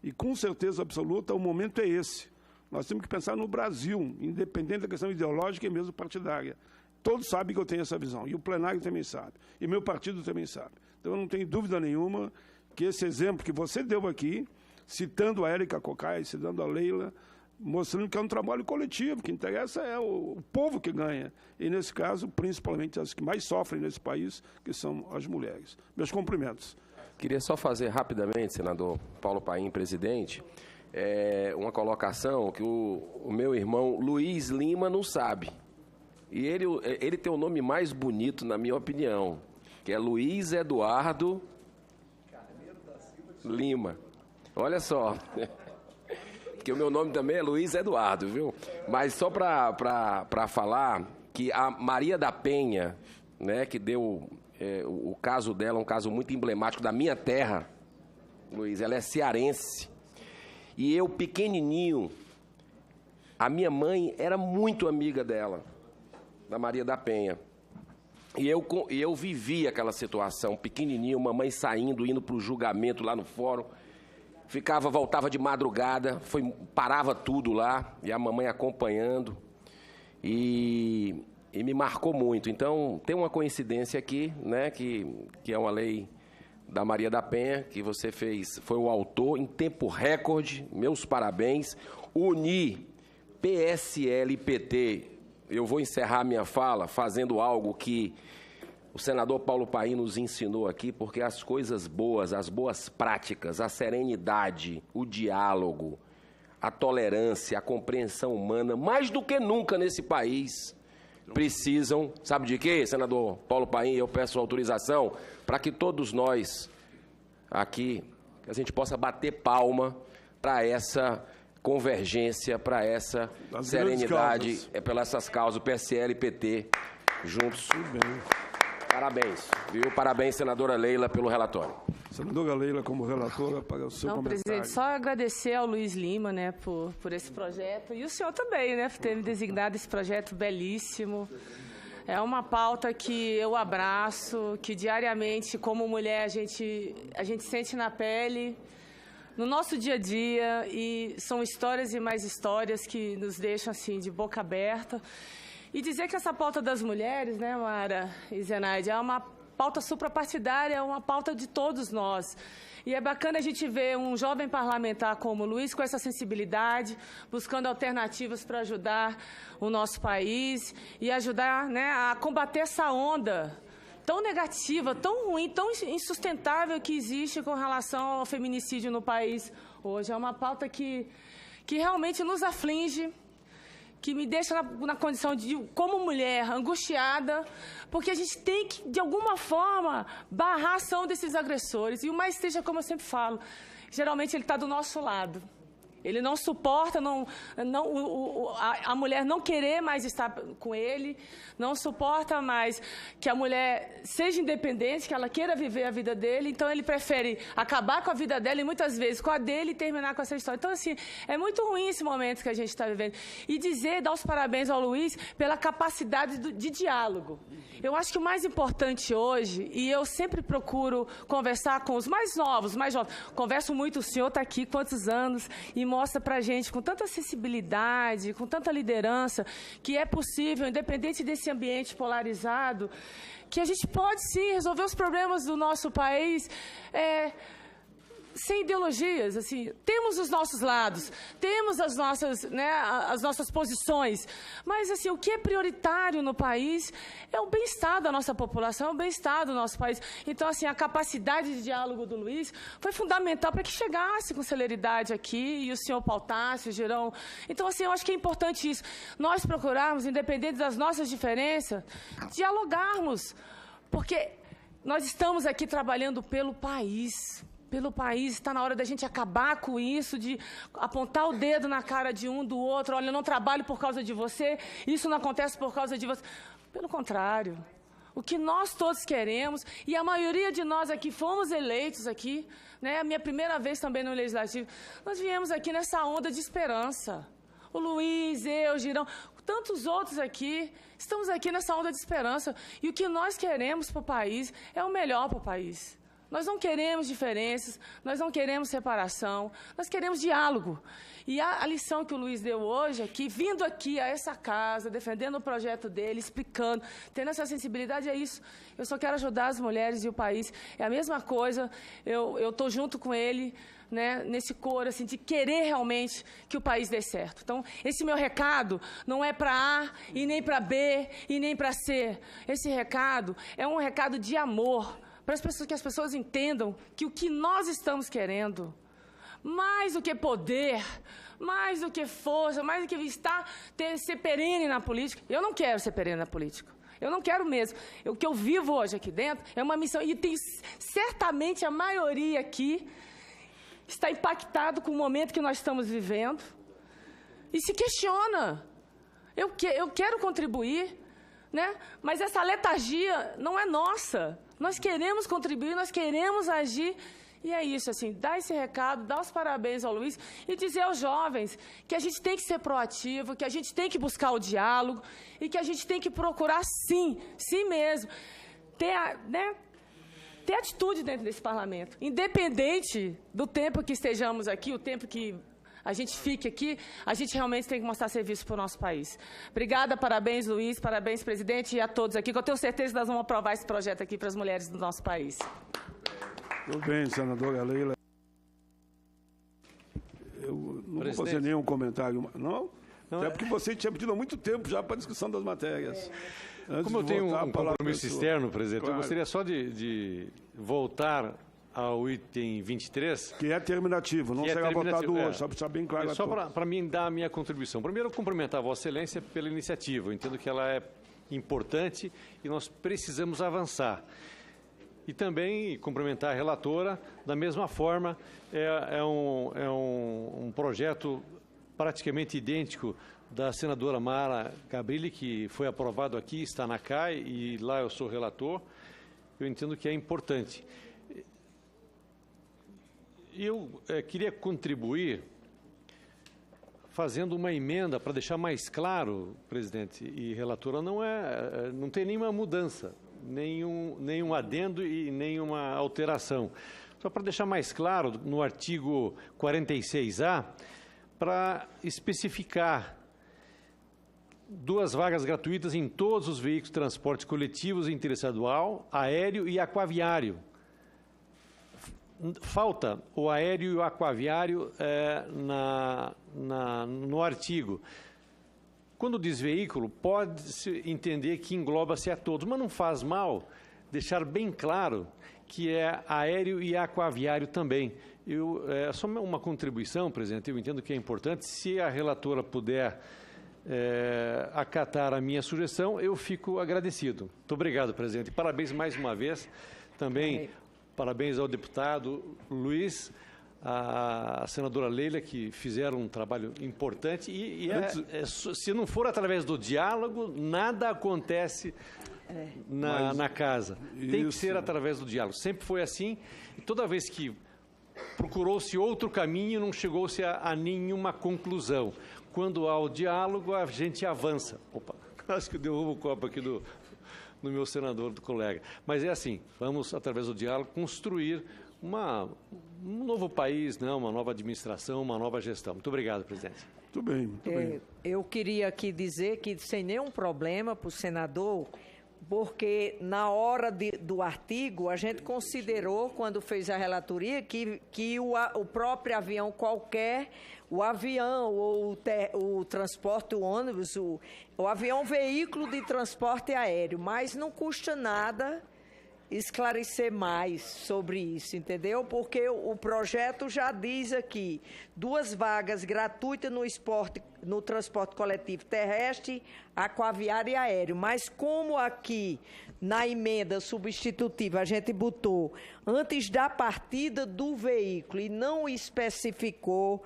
E, com certeza absoluta, o momento é esse. Nós temos que pensar no Brasil, independente da questão ideológica e mesmo partidária. Todos sabem que eu tenho essa visão, e o plenário também sabe, e meu partido também sabe. Então, eu não tenho dúvida nenhuma que esse exemplo que você deu aqui, citando a Érica Cocai, citando a Leila, mostrando que é um trabalho coletivo, que interessa é o povo que ganha. E, nesse caso, principalmente as que mais sofrem nesse país, que são as mulheres. Meus cumprimentos. Queria só fazer rapidamente, senador Paulo Paim, presidente, uma colocação que o meu irmão Luiz Lima não sabe. E ele tem o nome mais bonito, na minha opinião, que é Luiz Eduardo Lima. Olha só, que o meu nome também é Luiz Eduardo, viu? Mas só para falar que a Maria da Penha, né, que deu o caso dela, um caso muito emblemático da minha terra, Luiz, ela é cearense. E eu, pequenininho, a minha mãe era muito amiga dela, da Maria da Penha. E eu vivi aquela situação, pequenininho, mamãe saindo, indo para o julgamento lá no fórum, voltava de madrugada, parava tudo lá, e a mamãe acompanhando, e me marcou muito. Então, tem uma coincidência aqui, né, que é uma lei da Maria da Penha, que você foi o autor, em tempo recorde, meus parabéns. Unir PSL e PT, eu vou encerrar minha fala fazendo algo que o senador Paulo Paim nos ensinou aqui, porque as coisas boas, as boas práticas, a serenidade, o diálogo, a tolerância, a compreensão humana, mais do que nunca nesse país, precisam, sabe de quê, senador Paulo Paim? Eu peço autorização para que todos nós aqui, que a gente possa bater palma para essa convergência, para essa serenidade, pelas essas causas, PSL e PT, juntos. Parabéns, viu? Parabéns, senadora Leila, pelo relatório. Senadora Leila, como relatora, para o seu comentário. Presidente, só agradecer ao Luiz Lima, né, por esse projeto, e o senhor também, né, por ter me designado esse projeto belíssimo. É uma pauta que eu abraço, que diariamente, como mulher, a gente sente na pele, no nosso dia a dia, e são histórias e mais histórias que nos deixam, assim, de boca aberta. E dizer que essa pauta das mulheres, né, Mara e Zenaide, é uma pauta suprapartidária, é uma pauta de todos nós. E é bacana a gente ver um jovem parlamentar como o Luiz, com essa sensibilidade, buscando alternativas para ajudar o nosso país e ajudar, né, a combater essa onda tão negativa, tão ruim, tão insustentável que existe com relação ao feminicídio no país hoje. É uma pauta que realmente nos aflige, que me deixa na condição de, como mulher, angustiada, porque a gente tem que, de alguma forma, barrar a ação desses agressores. E o mais triste é, como eu sempre falo, geralmente ele está do nosso lado. Ele não suporta a mulher não querer mais estar com ele, não suporta mais que a mulher seja independente, que ela queira viver a vida dele, então ele prefere acabar com a vida dela e muitas vezes com a dele e terminar com essa história. Então, assim, é muito ruim esse momento que a gente está vivendo. E dar os parabéns ao Luiz pela capacidade de diálogo. Eu acho que o mais importante hoje, e eu sempre procuro conversar com os mais novos, mais jovens, converso muito, o senhor está aqui quantos anos, e mostra para a gente com tanta sensibilidade, com tanta liderança, que é possível, independente desse ambiente polarizado, que a gente pode sim resolver os problemas do nosso país sem ideologias. Assim, temos os nossos lados, temos as nossas posições, mas assim, o que é prioritário no país é o bem-estar da nossa população, o bem-estar do nosso país. Então, assim, a capacidade de diálogo do Luiz foi fundamental para que chegasse com celeridade aqui, e o senhor pautasse, o Girão. Então, assim, eu acho que é importante isso. Nós procurarmos, independente das nossas diferenças, dialogarmos, porque nós estamos aqui trabalhando pelo país. Pelo país, está na hora da gente acabar com isso, de apontar o dedo na cara de um, do outro. Olha, eu não trabalho por causa de você, isso não acontece por causa de você. Pelo contrário, o que nós todos queremos, e a maioria de nós aqui fomos eleitos aqui, né, a minha primeira vez também no Legislativo, nós viemos aqui nessa onda de esperança. O Luiz, eu, Girão, tantos outros aqui, estamos aqui nessa onda de esperança. E o que nós queremos para o país é o melhor para o país. Nós não queremos diferenças, nós não queremos separação, nós queremos diálogo. E a lição que o Luiz deu hoje aqui, vindo aqui a essa casa, defendendo o projeto dele, explicando, tendo essa sensibilidade, é isso. Eu só quero ajudar as mulheres e o país. É a mesma coisa, eu estou junto com ele, né, nesse coro, assim, de querer realmente que o país dê certo. Então, esse meu recado não é para A, e nem para B, e nem para C. Esse recado é um recado de amor, para as pessoas, que as pessoas entendam que o que nós estamos querendo, mais do que poder, mais do que força, mais do que ser perene na política, eu não quero ser perene na política. Eu não quero mesmo. O que eu vivo hoje aqui dentro é uma missão, e tem certamente a maioria aqui está impactado com o momento que nós estamos vivendo e se questiona. Eu quero contribuir, né? Mas essa letargia não é nossa. Nós queremos contribuir, nós queremos agir. E é isso, assim, dar esse recado, dar os parabéns ao Luiz e dizer aos jovens que a gente tem que ser proativo, que a gente tem que buscar o diálogo e que a gente tem que procurar, sim mesmo, ter atitude dentro desse parlamento. Independente do tempo que estejamos aqui, o tempo que a gente fique aqui, a gente realmente tem que mostrar serviço para o nosso país. Obrigada, parabéns, Luiz, parabéns, presidente, e a todos aqui, que eu tenho certeza que nós vamos aprovar esse projeto aqui para as mulheres do nosso país. Muito bem, senadora Leila. Eu não vou fazer nenhum comentário, não? Até porque você tinha pedido há muito tempo já para a discussão das matérias. Como eu tenho um compromisso externo, presidente, claro, eu gostaria só de voltar ao item 23. Que é terminativo, não será votado hoje, só para deixar bem claro. Só para mim dar a minha contribuição. Primeiro, cumprimentar a Vossa Excelência pela iniciativa. Eu entendo que ela é importante e nós precisamos avançar. E também cumprimentar a relatora da mesma forma. É um projeto praticamente idêntico da senadora Mara Gabrilli, que foi aprovado aqui, está na CAI, e lá eu sou relator. Eu entendo que é importante. Eu queria contribuir fazendo uma emenda para deixar mais claro, presidente e relatora, não tem nenhuma mudança, nenhum adendo e nenhuma alteração. Só para deixar mais claro, no artigo 46A, para especificar 2 vagas gratuitas em todos os veículos de transporte coletivos interestadual, aéreo e aquaviário. Falta o aéreo e o aquaviário no artigo. Quando diz veículo, pode-se entender que engloba-se a todos, mas não faz mal deixar bem claro que é aéreo e aquaviário também. É só uma contribuição, presidente, eu entendo que é importante. Se a relatora puder acatar a minha sugestão, eu fico agradecido. Muito obrigado, presidente. Parabéns mais uma vez. Também parabéns ao deputado Luiz, à senadora Leila, que fizeram um trabalho importante. Se não for através do diálogo, nada acontece na casa. Tem que ser através do diálogo. Sempre foi assim. E toda vez que procurou-se outro caminho, não chegou-se a nenhuma conclusão. Quando há o diálogo, a gente avança. Opa, acho que eu derrubo o copo aqui no meu senador, do colega. Mas é assim, vamos, através do diálogo, construir um novo país, uma nova administração, uma nova gestão. Muito obrigado, presidente. Muito bem, muito bem. Eu queria aqui dizer que, sem nenhum problema para o senador, porque na hora do artigo, a gente considerou, quando fez a relatoria, que o próprio avião qualquer, o avião ou o transporte, o ônibus, o avião é um veículo de transporte aéreo, mas não custa nada esclarecer mais sobre isso, entendeu? Porque o projeto já diz aqui, 2 vagas gratuitas no transporte coletivo terrestre, aquaviário e aéreo. Mas como aqui na emenda substitutiva a gente botou antes da partida do veículo e não especificou,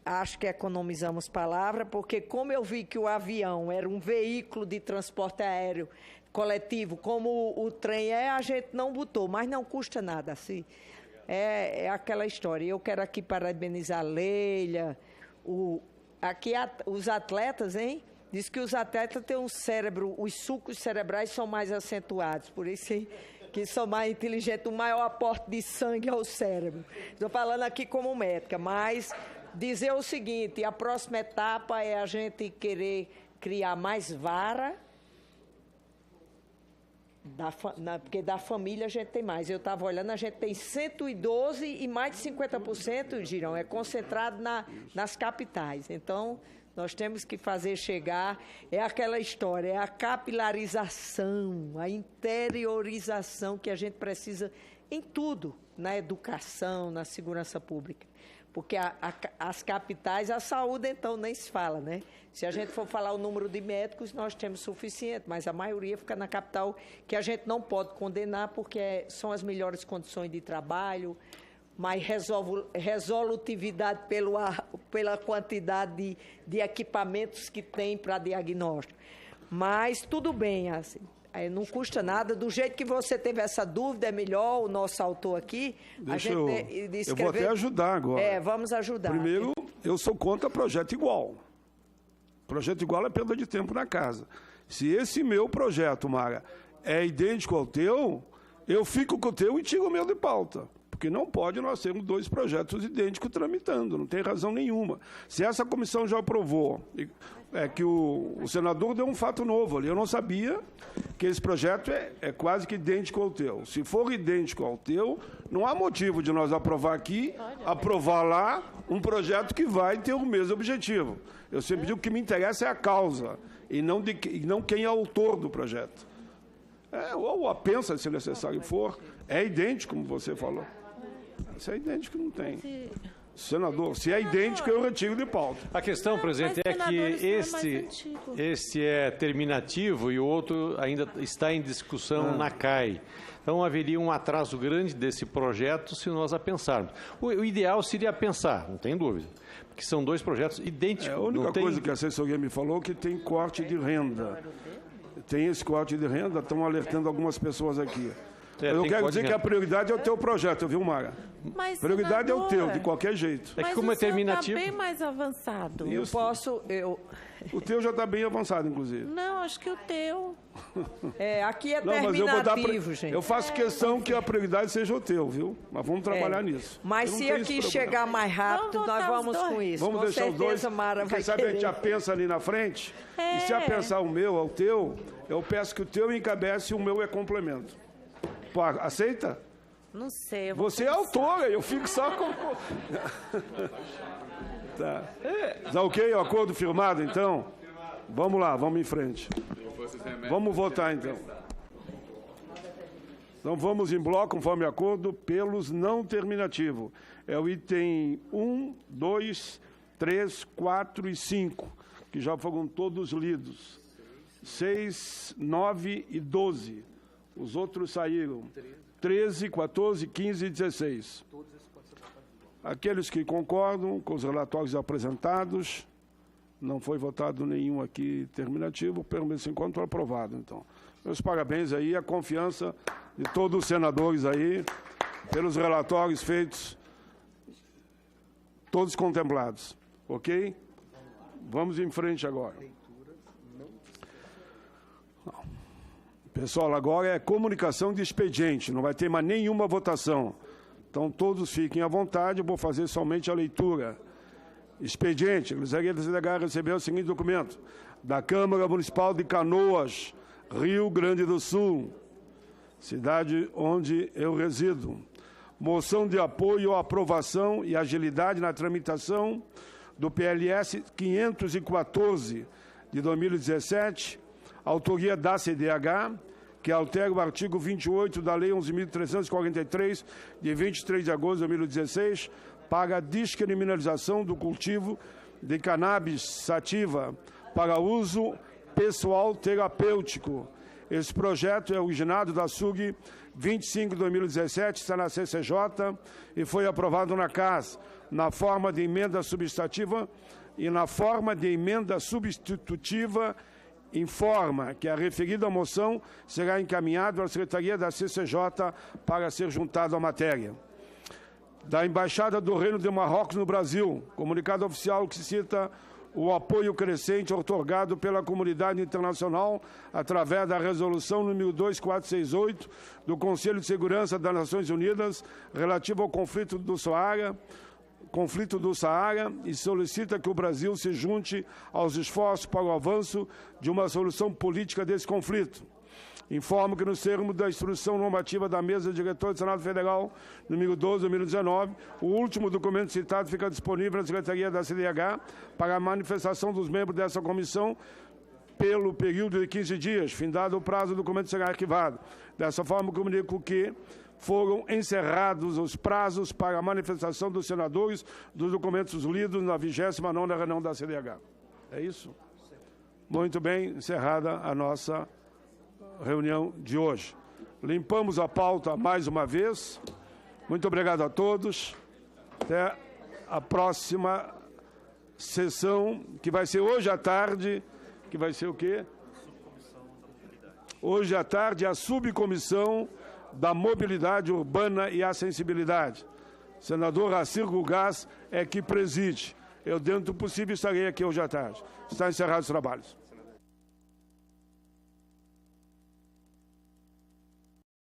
acho que economizamos palavra, porque como eu vi que o avião era um veículo de transporte aéreo coletivo, como o trem a gente não botou, mas não custa nada, assim. É aquela história. Eu quero aqui parabenizar a Leila, os atletas, hein? Diz que os atletas têm um cérebro, os sucos cerebrais são mais acentuados, por isso que sou mais inteligente, o maior aporte de sangue ao cérebro. Estou falando aqui como médica, mas dizer o seguinte, a próxima etapa é a gente querer criar mais vara, porque da família a gente tem mais. Eu estava olhando, a gente tem 112 e mais de 50%, Girão, é concentrado nas capitais. Então, nós temos que fazer chegar, é aquela história, é a capilarização, a interiorização que a gente precisa em tudo, na educação, na segurança pública. Porque as capitais, a saúde, então, nem se fala, né? Se a gente for falar o número de médicos, nós temos suficiente, mas a maioria fica na capital, que a gente não pode condenar, porque são as melhores condições de trabalho, mais resolutividade pela quantidade de equipamentos que tem para diagnóstico. Mas tudo bem, assim, não custa nada. Do jeito que você teve essa dúvida, é melhor o nosso autor aqui. Eu vou até ajudar agora. Vamos ajudar. Primeiro, eu sou contra projeto igual. Projeto igual é perda de tempo na casa. Se esse meu projeto, Mara, é idêntico ao teu, eu fico com o teu e tiro o meu de pauta. Porque não pode nós termos dois projetos idênticos tramitando, não tem razão nenhuma. Se essa comissão já aprovou, é que o senador deu um fato novo ali, eu não sabia que esse projeto é quase que idêntico ao teu. Se for idêntico ao teu, não há motivo de nós aprovar aqui, aprovar lá um projeto que vai ter o mesmo objetivo. Eu sempre digo que o que me interessa é a causa, e não quem é autor do projeto. Ou a pensa, se necessário for, é idêntico, como você falou. Se é idêntico, não tem. Senador, se é idêntico, eu retiro de pauta. A questão, presidente, é que este é terminativo e o outro ainda está em discussão na CAI. Então, haveria um atraso grande desse projeto se nós a pensarmos. O ideal seria pensar, não tem dúvida, porque são dois projetos idênticos. A única coisa que a assessoria me falou é que tem corte de renda. Tem esse corte de renda, estão alertando algumas pessoas aqui. Eu quero dizer que a prioridade é o teu projeto, viu, Mara? Mas, prioridade senador, é o teu, de qualquer jeito. Mas como é terminativo, está bem mais avançado. O teu já está bem avançado, inclusive. Não, acho que o teu. Aqui é terminativo, gente. Eu faço questão que a prioridade seja o teu, viu? Mas vamos trabalhar nisso. Mas se aqui chegar mais rápido, nós vamos com isso. Vamos com deixar certeza, os dois. Mara Quem sabe a gente já pensa ali na frente. E se a pensar o meu ao teu, eu peço que o teu encabece e o meu é complemento. Pô, aceita? Não sei. Você é autora, eu fico só com... Tá. Tá ok? O acordo firmado, então? Vamos lá, vamos em frente. Vamos votar, então. Então, vamos em bloco, conforme acordo, pelos não terminativos. É o item 1, 2, 3, 4 e 5, que já foram todos lidos. 6, 9 e 12. Os outros saíram. 13, 14, 15 e 16. Aqueles que concordam com os relatórios apresentados, não foi votado nenhum aqui terminativo, pelo menos enquanto aprovado. Então, meus parabéns aí, a confiança de todos os senadores aí, pelos relatórios feitos, todos contemplados. Ok? Vamos em frente agora. Pessoal, agora é comunicação de expediente, não vai ter mais nenhuma votação. Então, todos fiquem à vontade, eu vou fazer somente a leitura. Expediente, gostaria de receber o seguinte documento. Da Câmara Municipal de Canoas, Rio Grande do Sul, cidade onde eu resido. Moção de apoio à aprovação e agilidade na tramitação do PLS 514 de 2017, autoria da CDH, que altera o artigo 28 da Lei 11.343, de 23 de agosto de 2016, para a descriminalização do cultivo de cannabis sativa para uso pessoal terapêutico. Esse projeto é originado da SUG 25 de 2017, está na CCJ e foi aprovado na CAS, na forma de emenda substantiva e na forma de emenda substitutiva. Informa que a referida moção será encaminhada à Secretaria da CCJ para ser juntada à matéria. Da Embaixada do Reino de Marrocos no Brasil, comunicado oficial que se cita o apoio crescente otorgado pela comunidade internacional através da Resolução número 2468 do Conselho de Segurança das Nações Unidas relativa ao conflito do Saara, e solicita que o Brasil se junte aos esforços para o avanço de uma solução política desse conflito. Informo que, nos termos da instrução normativa da Mesa Diretora do Senado Federal, número 12, 2019, o último documento citado fica disponível na Secretaria da CDH para a manifestação dos membros dessa comissão pelo período de 15 dias, findado o prazo, o documento será arquivado. Dessa forma, comunico que foram encerrados os prazos para a manifestação dos senadores dos documentos lidos na 29ª reunião da CDH. É isso? Muito bem, encerrada a nossa reunião de hoje. Limpamos a pauta mais uma vez. Muito obrigado a todos. Até a próxima sessão, que vai ser hoje à tarde. Que vai ser o quê? Hoje à tarde, a subcomissão da mobilidade urbana e acessibilidade. Senador Racir Gugás é que preside. Eu, dentro do possível, estarei aqui hoje à tarde. Está encerrados os trabalhos.